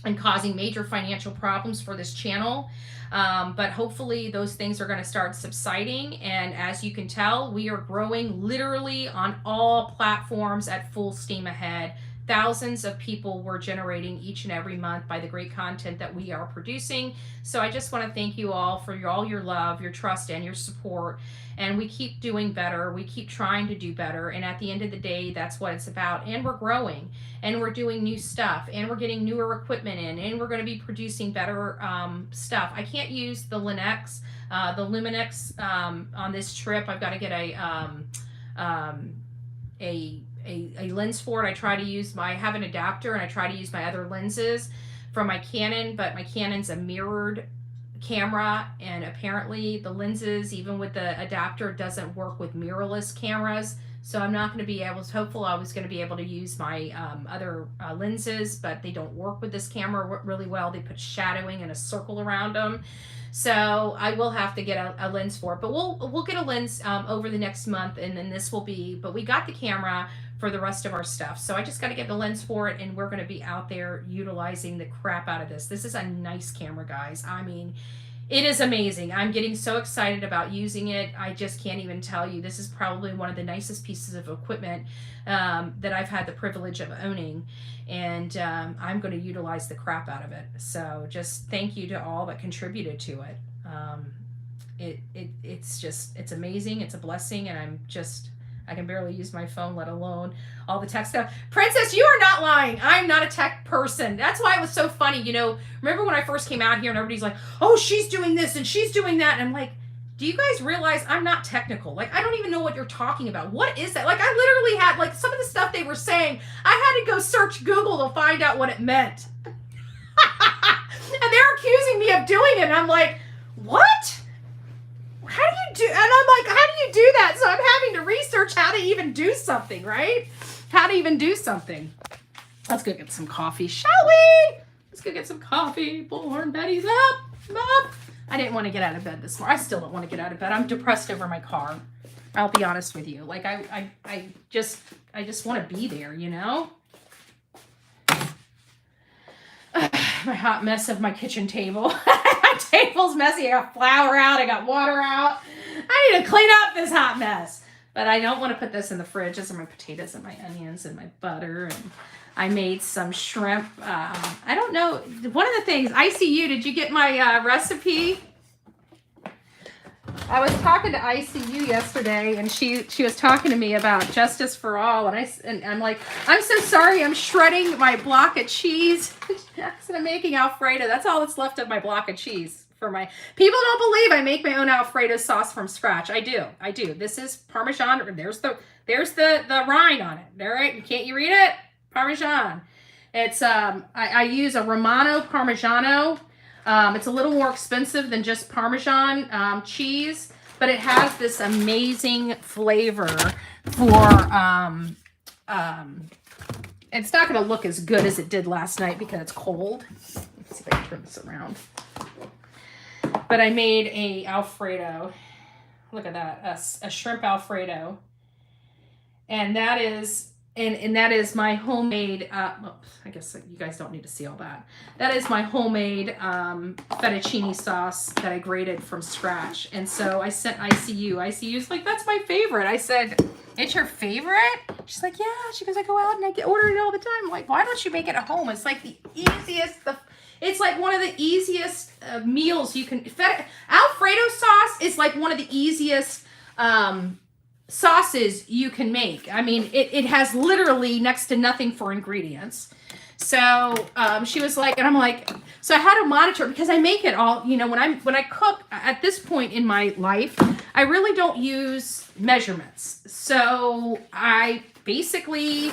and causing major financial problems for this channel. But hopefully those things are going to start subsiding. And as you can tell, we are growing literally on all platforms at full steam ahead. Thousands of people we're generating each and every month by the great content that we are producing. So I just want to thank you all for all your love, your trust, and your support. And we keep doing better. We keep trying to do better. And at the end of the day, that's what it's about. And we're growing, and we're doing new stuff, and we're getting newer equipment in, and we're going to be producing better stuff. I can't use the Linux, the Luminix on this trip. I've got to get a lens for it. I have an adapter, and I try to use my other lenses from my Canon, but my Canon's a mirrored camera, and apparently the lenses, even with the adapter, doesn't work with mirrorless cameras. So I'm not going to be able to, hopefully I was going to be able to use my other lenses, but they don't work with this camera really well. They put shadowing and a circle around them. So I will have to get a lens for it, but we'll get a lens over the next month, and then this will be, but we got the camera for the rest of our stuff. So I just got to get the lens for it, and we're going to be out there utilizing the crap out of this. This is a nice camera, guys. I mean, it is amazing. I'm getting so excited about using it. I just can't even tell you. This is probably one of the nicest pieces of equipment that I've had the privilege of owning. And I'm going to utilize the crap out of it. So just thank you to all that contributed to it. It's amazing. It's a blessing. And I can barely use my phone, let alone all the tech stuff. Princess, you are not lying. I'm not a tech person. That's why it was so funny. You know, remember when I first came out here and everybody's like, oh, she's doing this and she's doing that. And I'm like, do you guys realize I'm not technical? Like, I don't even know what you're talking about. What is that? Like, I literally had, like, some of the stuff they were saying, I had to go search Google to find out what it meant. And they're accusing me of doing it. And I'm like, what? How do you do? And I'm like, how do you do that? So I'm having to research how to even do something, right? How to even do something. Let's go get some coffee, shall we? Let's go get some coffee. Bullhorn Betty's up. I'm up. I didn't want to get out of bed this morning. I still don't want to get out of bed. I'm depressed over my car. I'll be honest with you. Like, I just want to be there, you know? My hot mess of my kitchen table. My table's messy. I got flour out. I got water out. I need to clean up this hot mess. But I don't want to put this in the fridge. These are my potatoes and my onions and my butter. And I made some shrimp. I don't know. One of the things, ICU, did you get my recipe? I was talking to ICU yesterday, and she was talking to me about justice for all, and I'm like, I'm so sorry, I'm shredding my block of cheese, and I'm making Alfredo. That's all that's left of my block of cheese for my people. Don't believe I make my own Alfredo sauce from scratch. I do. This is Parmesan. There's the rind on it. All right, can't you read it? Parmesan. It's I use a Romano Parmigiano. It's a little more expensive than just Parmesan cheese, but it has this amazing flavor for, it's not going to look as good as it did last night because it's cold. Let's see if I can turn this around. But I made a Alfredo. Look at that, a shrimp Alfredo. And that is... And that is my homemade, I guess you guys don't need to see all that. That is my homemade fettuccine sauce that I grated from scratch. And so I sent ICU. ICU's like, that's my favorite. I said, it's your favorite? She's like, yeah. She goes, I go out and I order it all the time. I'm like, why don't you make it at home? It's like the easiest, it's like one of the easiest meals you can, Alfredo sauce is like one of the easiest sauces you can make. I mean, it has literally next to nothing for ingredients. So she was like, and I'm like, so I had to monitor because I make it all, you know, when I cook at this point in my life, I really don't use measurements. So I basically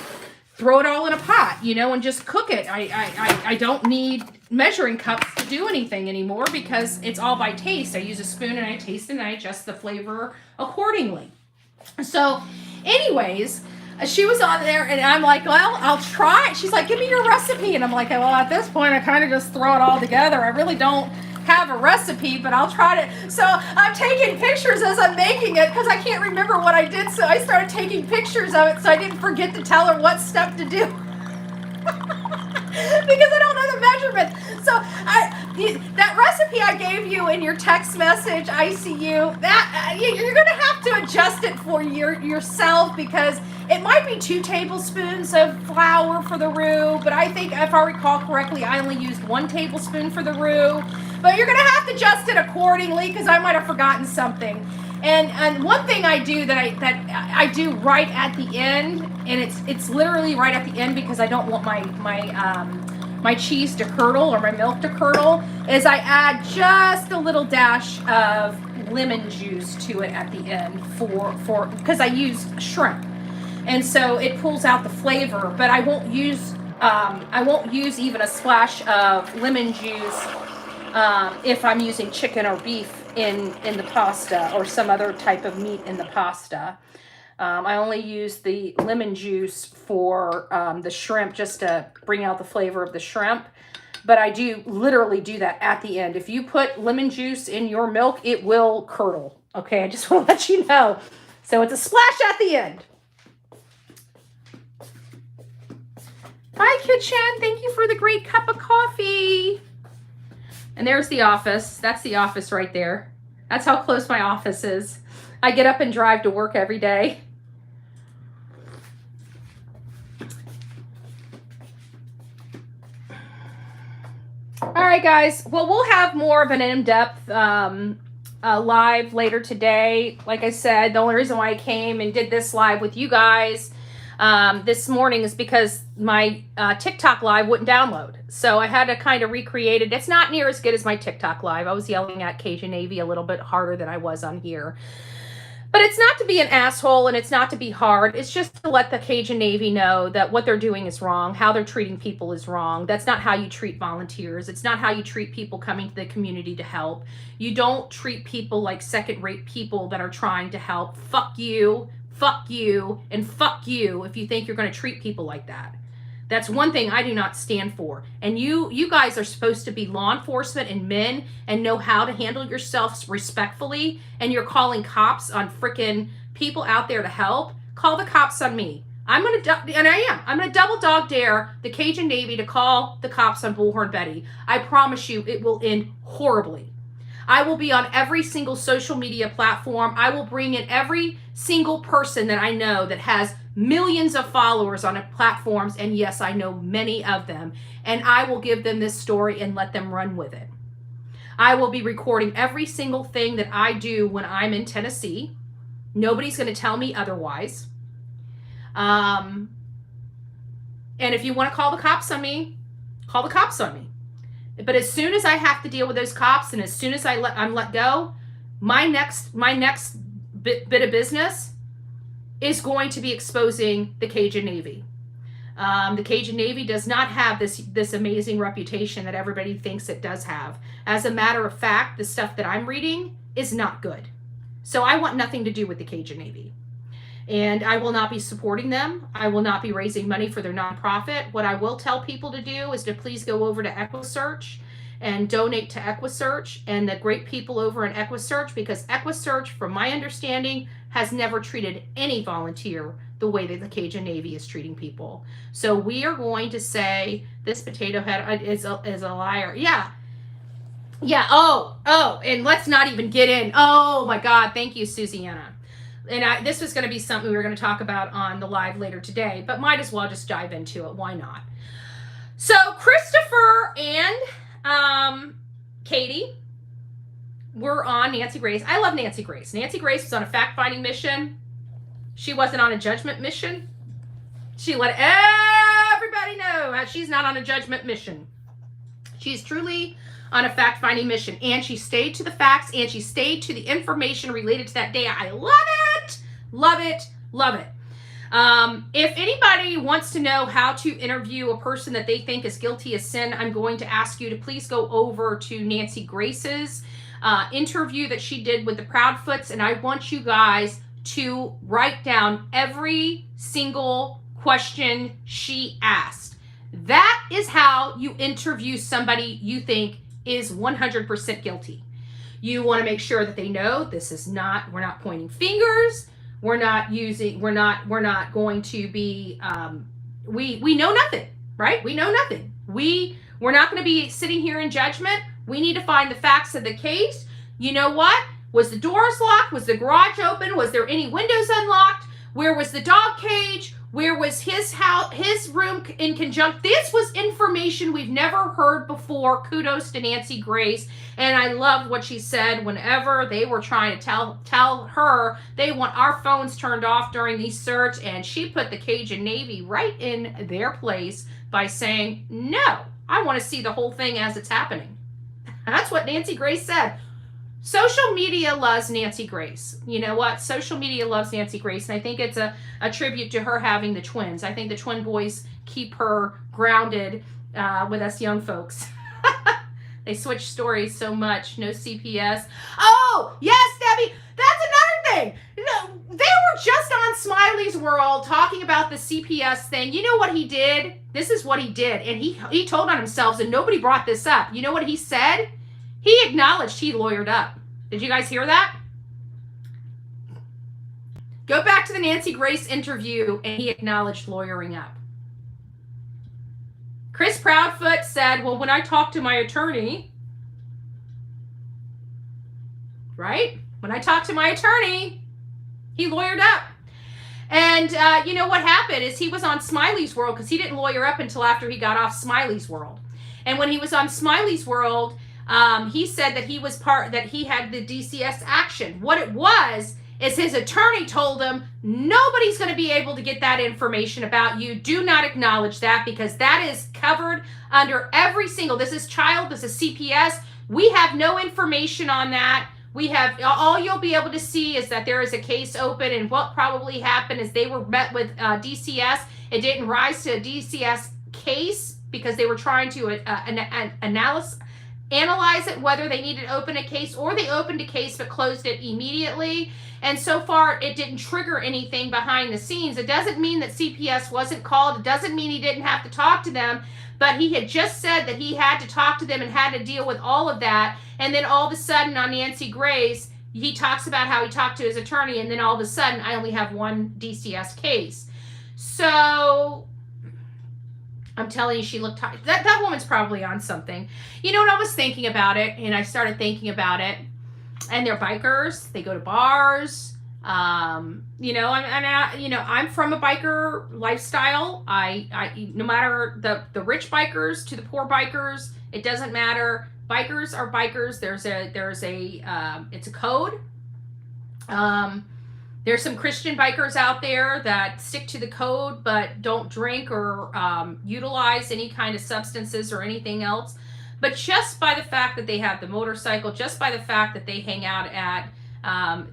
throw it all in a pot, you know, and just cook it. I don't need measuring cups to do anything anymore because it's all by taste. I use a spoon and I taste it and I adjust the flavor accordingly. So anyways, she was on there and I'm like, well, I'll try. She's like, give me your recipe. And I'm like, well, at this point, I kind of just throw it all together. I really don't have a recipe, but I'll try to. So I'm taking pictures as I'm making it because I can't remember what I did. So I started taking pictures of it so I didn't forget to tell her what step to do. Because I don't know the measurements. So that recipe I gave you in your text message, ICU, that you're going to have to adjust it for yourself because it might be 2 tablespoons of flour for the roux, but I think if I recall correctly, I only used 1 tablespoon for the roux. But you're going to have to adjust it accordingly because I might have forgotten something. And one thing I do that I do right at the end, and it's literally right at the end because I don't want my cheese to curdle or my milk to curdle, is I add just a little dash of lemon juice to it at the end for because I use shrimp, and so it pulls out the flavor. But I won't use even a splash of lemon juice if I'm using chicken or beef in the pasta or some other type of meat in the pasta. I only use the lemon juice for the shrimp just to bring out the flavor of the shrimp. But I do literally do that at the end. If you put lemon juice in your milk, it will curdle. Okay, I just want to let you know. So it's a splash at the end. Hi, Kitchen. Thank you for the great cup of coffee. And there's the office. That's the office right there. That's how close my office is. I get up and drive to work every day. All right, guys. Well, we'll have more of an in-depth live later today. Like I said, the only reason why I came and did this live with you guys this morning is because my TikTok live wouldn't download. So I had to kind of recreate it. It's not near as good as my TikTok live. I was yelling at Cajun Navy a little bit harder than I was on here. But it's not to be an asshole and it's not to be hard. It's just to let the Cajun Navy know that what they're doing is wrong. How they're treating people is wrong. That's not how you treat volunteers. It's not how you treat people coming to the community to help. You don't treat people like second-rate people that are trying to help. Fuck you, and fuck you if you think you're going to treat people like that. That's one thing I do not stand for. And you guys are supposed to be law enforcement and men and know how to handle yourselves respectfully. And you're calling cops on freaking people out there to help. Call the cops on me. I'm going to double dog dare the Cajun Navy to call the cops on Bullhorn Betty. I promise you it will end horribly. I will be on every single social media platform. I will bring in every single person that I know that has millions of followers on platforms. And yes, I know many of them. And I will give them this story and let them run with it. I will be recording every single thing that I do when I'm in Tennessee. Nobody's going to tell me otherwise. And if you want to call the cops on me, call the cops on me. But as soon as I have to deal with those cops and as soon as I'm let go, my next bit of business is going to be exposing the Cajun Navy. The Cajun Navy does not have this amazing reputation that everybody thinks it does have. As a matter of fact, the stuff that I'm reading is not good. So I want nothing to do with the Cajun Navy. And I will not be supporting them. I will not be raising money for their nonprofit. What I will tell people to do is to please go over to EquiSearch and donate to EquiSearch and the great people over in EquiSearch, because EquiSearch, from my understanding, has never treated any volunteer the way that the Cajun Navy is treating people. So we are going to say this potato head is a liar. Yeah. Oh, and let's not even get in. Oh my God. Thank you, Susiana. And this was going to be something we were going to talk about on the live later today, but might as well just dive into it. Why not? So Christopher and Katie were on Nancy Grace. I love Nancy Grace. Nancy Grace was on a fact-finding mission. She wasn't on a judgment mission. She let everybody know that she's not on a judgment mission. She's truly on a fact-finding mission, and she stayed to the facts, and she stayed to the information related to that day. I love it, love it, love it. If anybody wants to know how to interview a person that they think is guilty of sin, I'm going to ask you to please go over to Nancy Grace's interview that she did with the Proudfoots, and I want you guys to write down every single question she asked. That is how you interview somebody you think is 100% guilty. You want to make sure that they know this is not, we're not pointing fingers. We're not going to be, we know nothing, right? We know nothing. We're not going to be sitting here in judgment. We need to find the facts of the case. You know what? Was the doors locked? Was the garage open? Was there any windows unlocked? Where was the dog cage? Where was his house, his room in conjunction? This was information we've never heard before. Kudos to Nancy Grace. And I loved what she said whenever they were trying to tell her they want our phones turned off during the search. And she put the Cajun Navy right in their place by saying, no, I want to see the whole thing as it's happening. That's what Nancy Grace said. Social media loves Nancy Grace. You know what? Social media loves Nancy Grace. And I think it's a tribute to her having the twins. I think the twin boys keep her grounded with us young folks. They switch stories so much. No CPS. Oh, yes, Debbie. That's another thing. They were just on Smiley's World talking about the CPS thing. You know what he did? This is what he did. And he told on himself, and nobody brought this up. You know what he said? He acknowledged he lawyered up. Did you guys hear that? Go back to the Nancy Grace interview, and he acknowledged lawyering up. Chris Proudfoot said, well, when I talked to my attorney, right? When I talked to my attorney, he lawyered up. And you know what happened is he was on Smiley's World because he didn't lawyer up until after he got off Smiley's World. And when he was on Smiley's World, he said that he had the DCS action. What it was is his attorney told him, nobody's going to be able to get that information about you. Do not acknowledge that because that is covered under every single, this is child, this is CPS. We have no information on that. We have, all you'll be able to see is that there is a case open, and what probably happened is they were met with DCS. It didn't rise to a DCS case because they were trying to analyze it, whether they needed to open a case, or they opened a case but closed it immediately. And so far, it didn't trigger anything behind the scenes. It doesn't mean that CPS wasn't called. It doesn't mean he didn't have to talk to them. But he had just said that he had to talk to them and had to deal with all of that. And then all of a sudden on Nancy Grace, he talks about how he talked to his attorney. And then all of a sudden, I only have one DCS case. So I'm telling you, she looked tired. That woman's probably on something. You know what, I was thinking about it, and I started thinking about it. And they're bikers. They go to bars. You know, I'm from a biker lifestyle. I no matter the rich bikers to the poor bikers, it doesn't matter. Bikers are bikers. It's a code. There's some Christian bikers out there that stick to the code but don't drink or utilize any kind of substances or anything else. But just by the fact that they have the motorcycle, just by the fact that they hang out at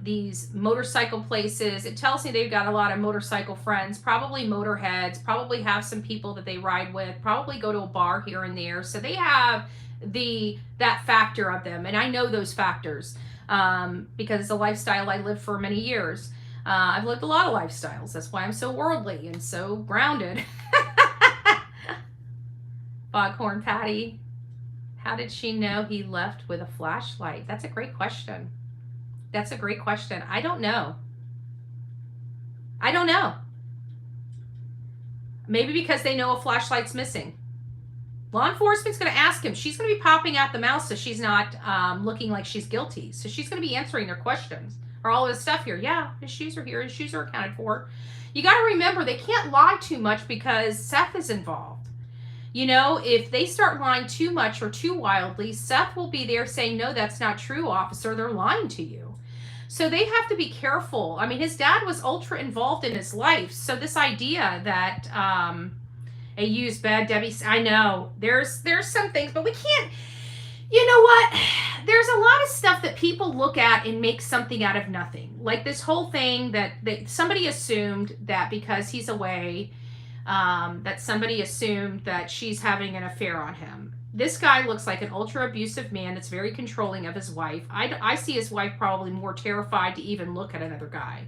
these motorcycle places, it tells me they've got a lot of motorcycle friends, probably motorheads, probably have some people that they ride with, probably go to a bar here and there. So they have that factor of them. And I know those factors because it's a lifestyle I lived for many years. I've lived a lot of lifestyles. That's why I'm so worldly and so grounded. Foghorn Patty. How did she know he left with a flashlight? That's a great question. That's a great question. I don't know. I don't know. Maybe because they know a flashlight's missing. Law enforcement's going to ask him. She's going to be popping out the mouth so she's not looking like she's guilty. So she's going to be answering their questions. Are all of his stuff here? Yeah, his shoes are here. His shoes are accounted for. You got to remember, they can't lie too much because Seth is involved. You know, if they start lying too much or too wildly, Seth will be there saying, no, that's not true, officer. They're lying to you. So they have to be careful. I mean, his dad was ultra involved in his life. So this idea that a used bed, Debbie, I know there's some things, but we can't, you know what? There's a lot of stuff that people look at and make something out of nothing. Like this whole thing that somebody assumed that because he's away, that somebody assumed that she's having an affair on him. This guy looks like an ultra abusive man that's very controlling of his wife. I see his wife probably more terrified to even look at another guy,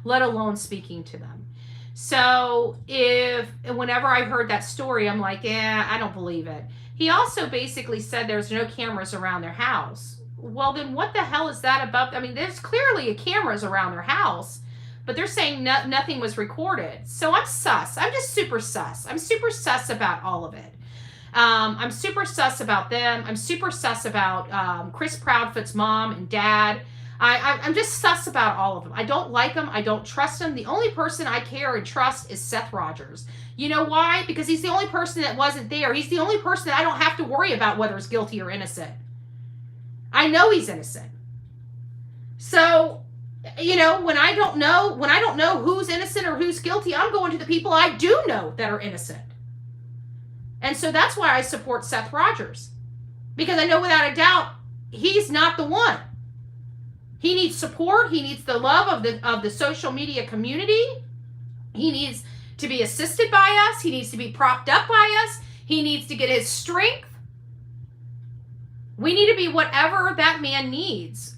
let alone speaking to them. So whenever I heard that story, I'm like, I don't believe it. He also basically said there's no cameras around their house. Well, then what the hell is that about? I mean, there's clearly cameras around their house, but they're saying nothing was recorded. So I'm sus. I'm just super sus. I'm super sus about all of it. I'm super sus about them. I'm super sus about Chris Proudfoot's mom and dad. I'm just sus about all of them. I don't like them. I don't trust them. The only person I care and trust is Seth Rogers. You know why? Because he's the only person that wasn't there. He's the only person that I don't have to worry about whether he's guilty or innocent. I know he's innocent. So, you know, when I don't know who's innocent or who's guilty, I'm going to the people I do know that are innocent. And so that's why I support Seth Rogers. Because I know without a doubt, he's not the one. He needs support. He needs the love of the social media community. He needs to be assisted by us. He needs to be propped up by us. He needs to get his strength. We need to be whatever that man needs.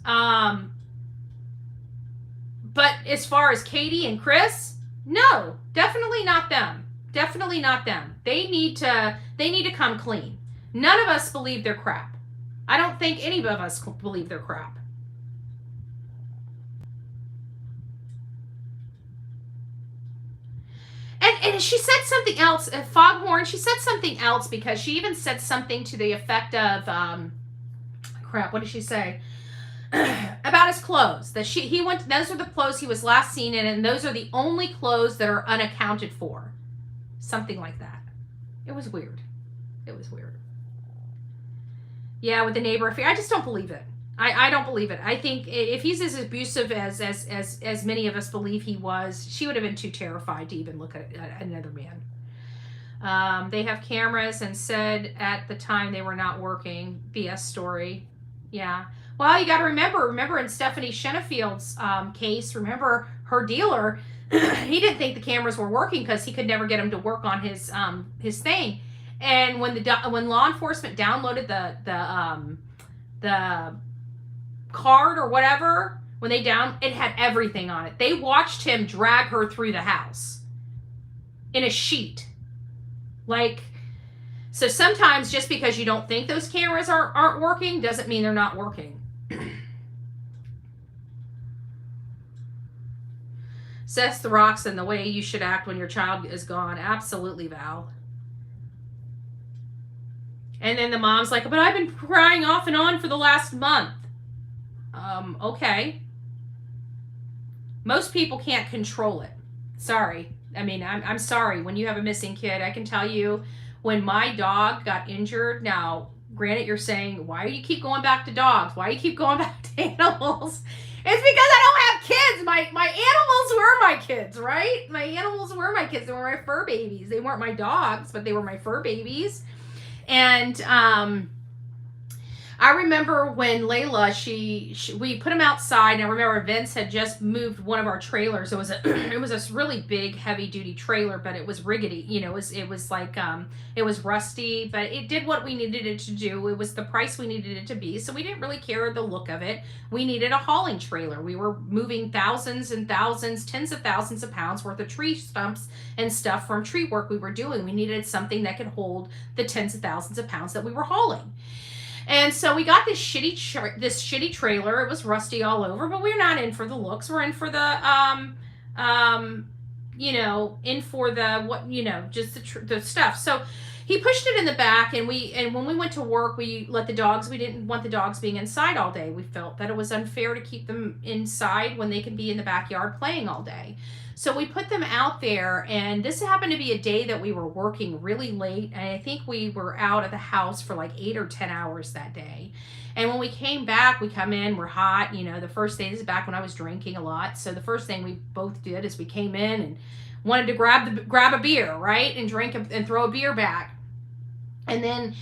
But as far as Katie and Chris, no, definitely not them. Definitely not them. They need to come clean. None of us believe their crap. I don't think any of us believe their crap. And she said something else, Foghorn, she said something else, because she even said something to the effect of, crap, what did she say? About his clothes. That he went, those are the clothes he was last seen in, and those are the only clothes that are unaccounted for. Something like that. It was weird. It was weird. Yeah, with the neighbor affair. I just don't believe it. I don't believe it. I think if he's as abusive as many of us believe he was, she would have been too terrified to even look at another man. They have cameras and said at the time they were not working. BS story. Yeah. Well, you got to remember in Stephanie Shenefield's case, remember her dealer, he didn't think the cameras were working because he could never get them to work on his thing. And when law enforcement downloaded the card or whatever, when it had everything on it. They watched him drag her through the house in a sheet. Like, so sometimes just because you don't think those cameras aren't working doesn't mean they're not working. Seth the Roxon, the way you should act when your child is gone. Absolutely, Val. And then the mom's like, but I've been crying off and on for the last month. Okay. Most people can't control it. Sorry. I mean, I'm sorry. When you have a missing kid, I can tell you, when my dog got injured, now, granted, you're saying, why do you keep going back to dogs? Why do you keep going back to animals? It's because I don't have kids. My animals were my kids, right? My animals were my kids. They were my fur babies. They weren't my dogs, but they were my fur babies. And I remember when Layla, we put him outside, and I remember Vince had just moved one of our trailers. It was a really big, heavy duty trailer, but it was rickety. You know, it was like it was rusty, but it did what we needed it to do. It was the price we needed it to be, so we didn't really care the look of it. We needed a hauling trailer. We were moving thousands and thousands, tens of thousands of pounds worth of tree stumps and stuff from tree work we were doing. We needed something that could hold the tens of thousands of pounds that we were hauling. And so we got this shitty trailer. It was rusty all over, but we're not in for the looks. We're in for the just the stuff. So he pushed it in the back, and when we went to work, we let the dogs. We didn't want the dogs being inside all day. We felt that it was unfair to keep them inside when they could be in the backyard playing all day. So we put them out there, and this happened to be a day that we were working really late, and I think we were out of the house for like 8 or 10 hours that day. And when we came back, we come in, we're hot. You know, the first day, this is back when I was drinking a lot, so the first thing we both did is we came in and wanted to grab a beer, right, and drink and throw a beer back. And then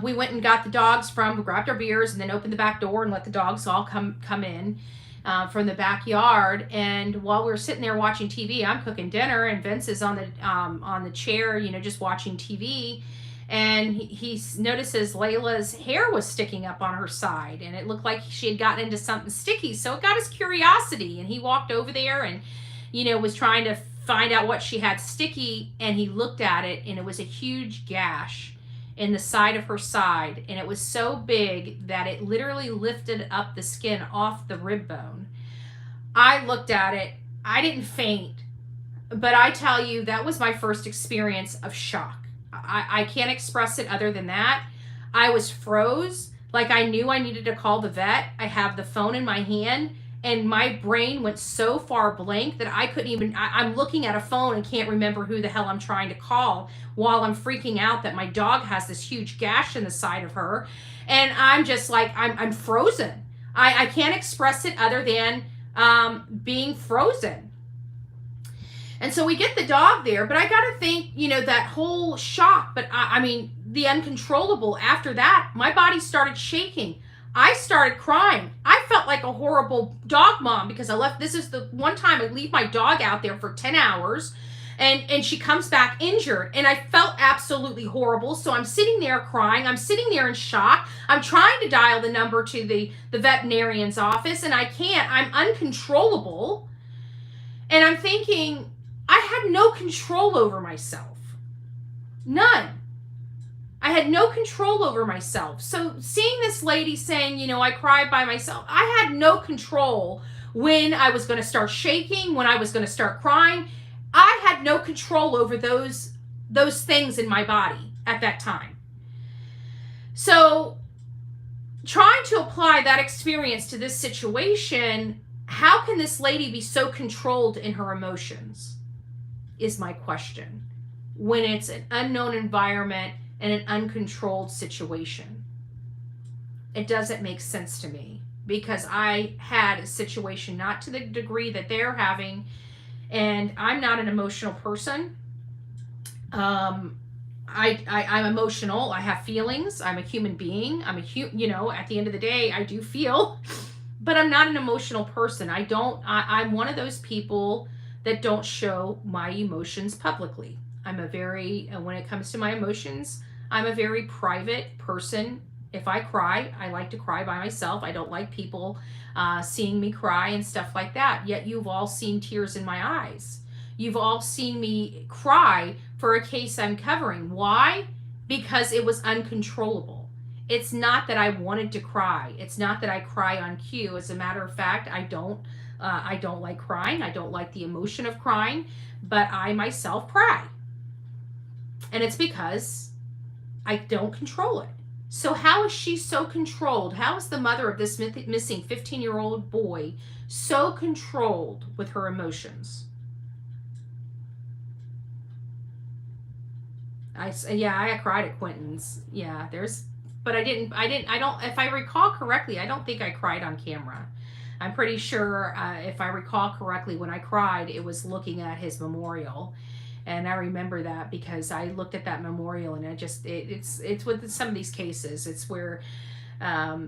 we went and got the dogs grabbed our beers, and then opened the back door and let the dogs all come in. From the backyard. And while we were sitting there watching TV, I'm cooking dinner, and Vince is on the chair, you know, just watching TV. And he notices Layla's hair was sticking up on her side, and it looked like she had gotten into something sticky. So it got his curiosity, and he walked over there and, you know, was trying to find out what she had sticky. And he looked at it, and it was a huge gash in the side of her side, and it was so big that it literally lifted up the skin off the rib bone. I looked at it. I didn't faint, but I tell you, that was my first experience of shock. I can't express it other than that. I was froze, like I knew I needed to call the vet. I have the phone in my hand, and my brain went so far blank that I couldn't even, I'm looking at a phone and can't remember who the hell I'm trying to call, while I'm freaking out that my dog has this huge gash in the side of her. And I'm just like, I'm frozen. I can't express it other than being frozen. And so we get the dog there, but I got to think, you know, that whole shock, but I mean, the uncontrollable after that, my body started shaking. I started crying. I felt like a horrible dog mom because this is the one time I leave my dog out there for 10 hours. And she comes back injured, and I felt absolutely horrible. So I'm sitting there crying. I'm sitting there in shock. I'm trying to dial the number to the veterinarian's office, and I can't. I'm uncontrollable. And I'm thinking, I had no control over myself. None. I had no control over myself. So seeing this lady saying, you know, I cried by myself, I had no control when I was going to start shaking, when I was going to start crying. I had no control over those things in my body at that time. So trying to apply that experience to this situation, how can this lady be so controlled in her emotions is my question, when it's an unknown environment and an uncontrolled situation. It doesn't make sense to me, because I had a situation not to the degree that they're having, and I'm not an emotional person. I'm emotional. I have feelings. I'm a human being. You know, at the end of the day, I do feel, but I'm not an emotional person. I'm one of those people that don't show my emotions publicly. When it comes to my emotions, I'm a very private person. If I cry, I like to cry by myself. I don't like people seeing me cry and stuff like that. Yet you've all seen tears in my eyes. You've all seen me cry for a case I'm covering. Why? Because it was uncontrollable. It's not that I wanted to cry. It's not that I cry on cue. As a matter of fact, I don't like crying. I don't like the emotion of crying, but I myself cry. And it's because I don't control it. So how is she so controlled? How is the mother of this missing 15-year-old boy so controlled with her emotions? I cried at Quentin's. Yeah, but if I recall correctly, I don't think I cried on camera. I'm pretty sure, if I recall correctly, when I cried, it was looking at his memorial. And I remember that because I looked at that memorial, and it's with some of these cases, it's where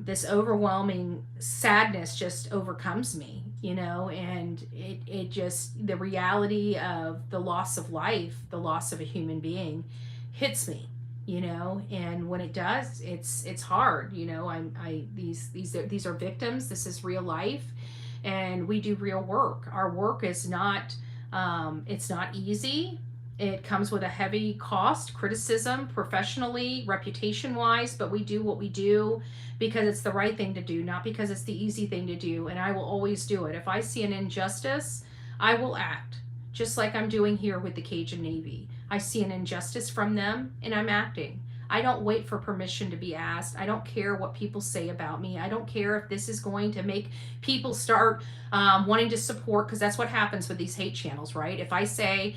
this overwhelming sadness just overcomes me, you know, and the reality of the loss of life, the loss of a human being hits me, you know, and when it does, it's hard, you know. These are victims. This is real life, and we do real work. Our work is not, it's not easy. It comes with a heavy cost, criticism, professionally, reputation-wise, but we do what we do because it's the right thing to do, not because it's the easy thing to do, and I will always do it. If I see an injustice, I will act, just like I'm doing here with the Cajun Navy. I see an injustice from them, and I'm acting. I don't wait for permission to be asked. I don't care what people say about me. I don't care if this is going to make people start wanting to support, because that's what happens with these hate channels, right? If I say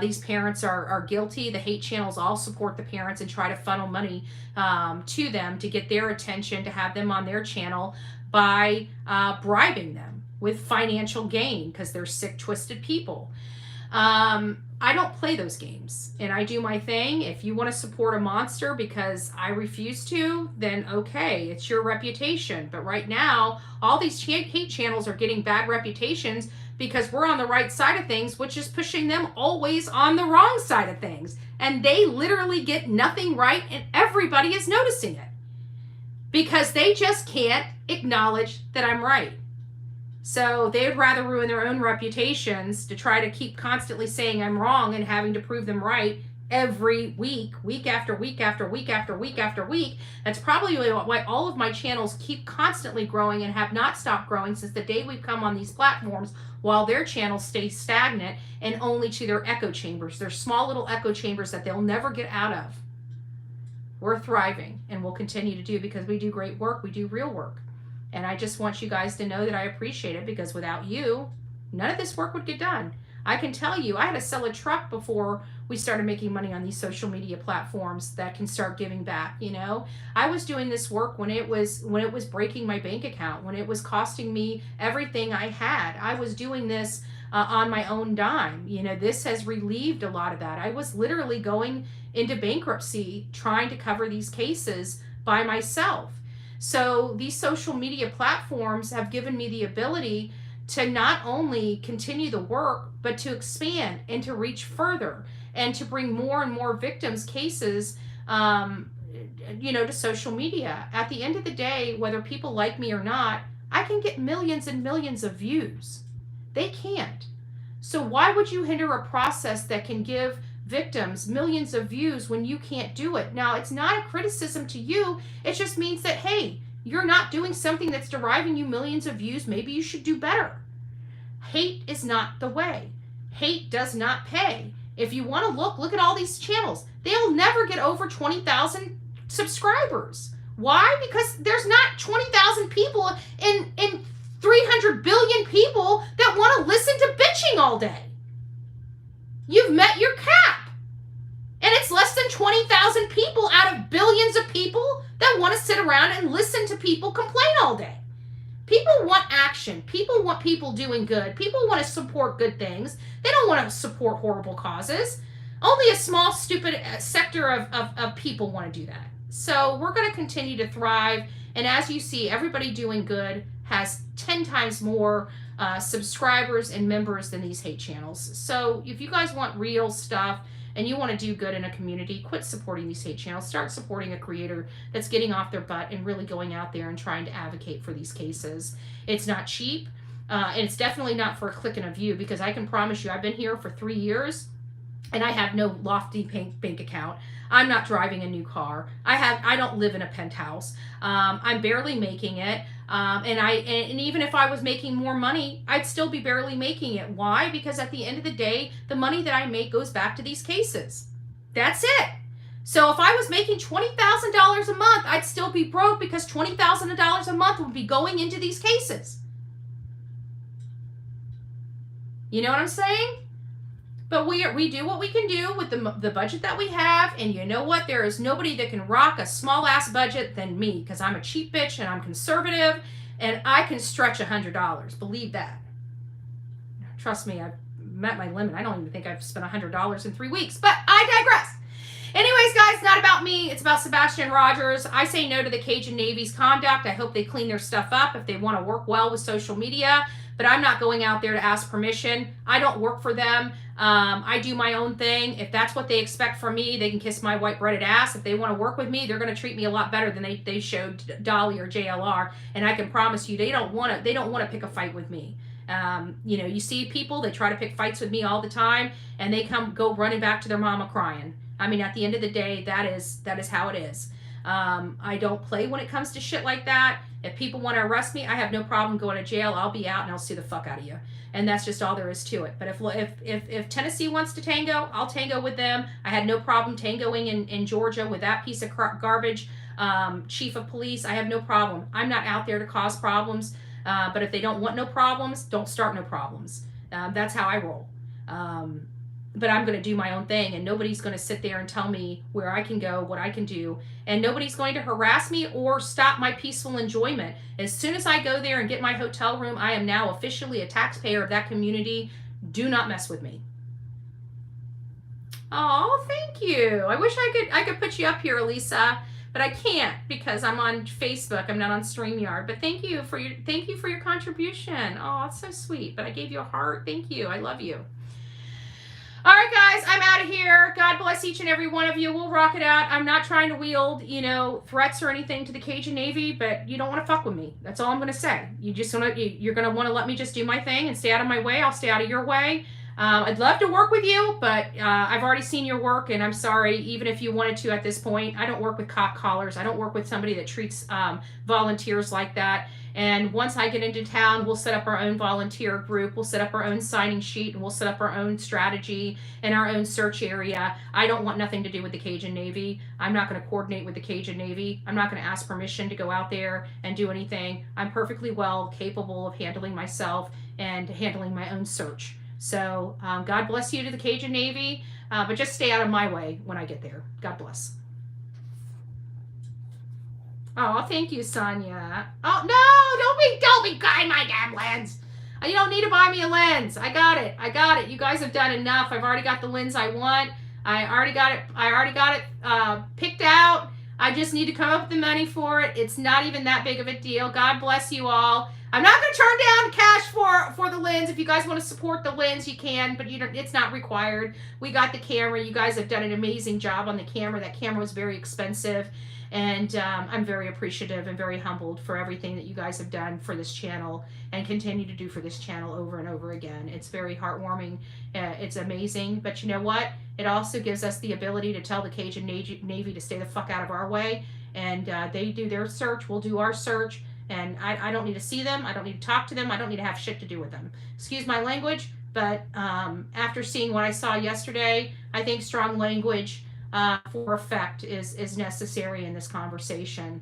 these parents are guilty, the hate channels all support the parents and try to funnel money to them to get their attention, to have them on their channel by bribing them with financial gain, because they're sick, twisted people. I don't play those games, and I do my thing. If you want to support a monster because I refuse to, then okay, it's your reputation. But right now, all these hate channels are getting bad reputations because we're on the right side of things, which is pushing them always on the wrong side of things. And they literally get nothing right, and everybody is noticing it because they just can't acknowledge that I'm right. So they would rather ruin their own reputations to try to keep constantly saying I'm wrong and having to prove them right every week, week after week after week after week after week. That's probably why all of my channels keep constantly growing and have not stopped growing since the day we've come on these platforms, while their channels stay stagnant and only to their echo chambers, their small little echo chambers that they'll never get out of. We're thriving, and we'll continue to do, because we do great work. We do real work. And I just want you guys to know that I appreciate it, because without you, none of this work would get done. I can tell you, I had to sell a truck before we started making money on these social media platforms that can start giving back, you know. I was doing this work when it was breaking my bank account, when it was costing me everything I had. I was doing this on my own dime. You know, this has relieved a lot of that. I was literally going into bankruptcy trying to cover these cases by myself. So these social media platforms have given me the ability to not only continue the work, but to expand and to reach further and to bring more and more victims' cases, to social media. At the end of the day, whether people like me or not, I can get millions and millions of views. They can't. So why would you hinder a process that can give victims millions of views when you can't do it? Now, it's not a criticism to you. It just means that, hey, you're not doing something that's deriving you millions of views. Maybe you should do better. Hate is not the way. Hate does not pay. If you want to look at all these channels. They'll never get over 20,000 subscribers. Why? Because there's not 20,000 people in 300 billion people that want to listen to bitching all day. You've met your cap. And it's less than 20,000 people out of billions of people that want to sit around and listen to people complain all day. People want action. People want people doing good. People want to support good things. They don't want to support horrible causes. Only a small, stupid sector of people want to do that. So we're going to continue to thrive. And as you see, everybody doing good has 10 times more subscribers and members than these hate channels. So if you guys want real stuff and you want to do good in a community, quit supporting these hate channels. Start supporting a creator that's getting off their butt and really going out there and trying to advocate for these cases. It's not cheap. And it's definitely not for a click and a view, because I can promise you, I've been here for 3 years and I have no lofty bank account. I'm not driving a new car. I don't live in a penthouse. I'm barely making it. And even if I was making more money, I'd still be barely making it. Why? Because at the end of the day, the money that I make goes back to these cases. That's it. So if I was making $20,000 a month, I'd still be broke, because $20,000 a month would be going into these cases. You know what I'm saying? But we do what we can do with the budget that we have. And you know what? There is nobody that can rock a small ass budget than me, because I'm a cheap bitch and I'm conservative and I can stretch $100. Believe that. Trust me, I've met my limit. I don't even think I've spent $100 in 3 weeks, but I digress. Anyways, guys, not about me. It's about Sebastian Rogers. I say no to the Cajun Navy's conduct. I hope they clean their stuff up if they want to work well with social media. But I'm not going out there to ask permission. I don't work for them. I do my own thing. If that's what they expect from me, they can kiss my white breaded ass. If they want to work with me, they're going to treat me a lot better than they showed Dolly or JLR. And I can promise you, they don't want to pick a fight with me. You see people, they try to pick fights with me all the time, and they go running back to their mama crying. I mean, at the end of the day, that is how it is. I don't play when it comes to shit like that. If people want to arrest me, I have no problem going to jail. I'll be out and I'll sue the fuck out of you. And that's just all there is to it. But if Tennessee wants to tango, I'll tango with them. I had no problem tangoing in Georgia with that piece of garbage chief of police. I have no problem. I'm not out there to cause problems. But if they don't want no problems, don't start no problems. That's how I roll. But I'm going to do my own thing, and nobody's going to sit there and tell me where I can go, what I can do, and nobody's going to harass me or stop my peaceful enjoyment. As soon as I go there and get my hotel room, I am now officially a taxpayer of that community. Do not mess with me. Oh, thank you. I wish I could put you up here, Elisa, but I can't because I'm on Facebook. I'm not on StreamYard. But thank you for your contribution. Oh, it's so sweet. But I gave you a heart. Thank you. I love you. All right, guys, I'm out of here. God bless each and every one of you. We'll rock it out. I'm not trying to wield, threats or anything to the Cajun Navy, but you don't want to fuck with me. That's all I'm going to say. You're going to want to let me just do my thing and stay out of my way. I'll stay out of your way. I'd love to work with you, but I've already seen your work, and I'm sorry, even if you wanted to at this point. I don't work with cop collars. I don't work with somebody that treats volunteers like that. And once I get into town, we'll set up our own volunteer group. We'll set up our own signing sheet, and we'll set up our own strategy and our own search area. I don't want nothing to do with the Cajun Navy. I'm not going to coordinate with the Cajun Navy. I'm not going to ask permission to go out there and do anything. I'm perfectly well capable of handling myself and handling my own search. So God bless you to the Cajun Navy, but just stay out of my way when I get there. God bless. Oh, thank you, Sonia. Oh, no, don't be buying my damn lens. You don't need to buy me a lens. I got it. You guys have done enough. I've already got the lens I want. I already got it picked out. I just need to come up with the money for it. It's not even that big of a deal. God bless you all. I'm not going to turn down cash for the lens. If you guys want to support the lens, you can, but it's not required. We got the camera. You guys have done an amazing job on the camera. That camera was very expensive, and I'm very appreciative and very humbled for everything that you guys have done for this channel and continue to do for this channel over and over again. It's very heartwarming. It's amazing, but you know what? It also gives us the ability to tell the Cajun Navy to stay the fuck out of our way, and they do their search. We'll do our search. And I don't need to see them. I don't need to talk to them. I don't need to have shit to do with them. Excuse my language, but after seeing what I saw yesterday, I think strong language for effect is necessary in this conversation.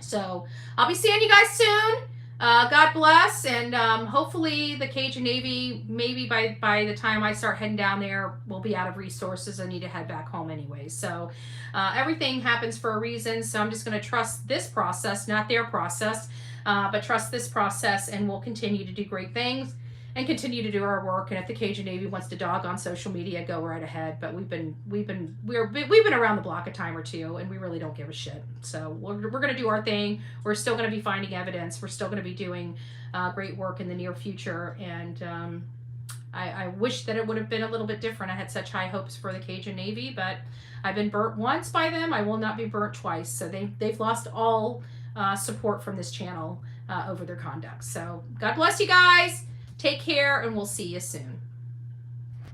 So I'll be seeing you guys soon. God bless, and hopefully the Cajun Navy, maybe by the time I start heading down there, will be out of resources. I need to head back home anyway. So everything happens for a reason, so I'm just going to trust this process, not their process, but trust this process, and we'll continue to do great things and continue to do our work. And if the Cajun Navy wants to dog on social media, go right ahead. But we've been around the block a time or two, and we really don't give a shit. So we're going to do our thing. We're still going to be finding evidence. We're still going to be doing great work in the near future. And I wish that it would have been a little bit different. I had such high hopes for the Cajun Navy, but I've been burnt once by them. I will not be burnt twice. So they've lost all support from this channel over their conduct. So God bless you guys. Take care, and we'll see you soon.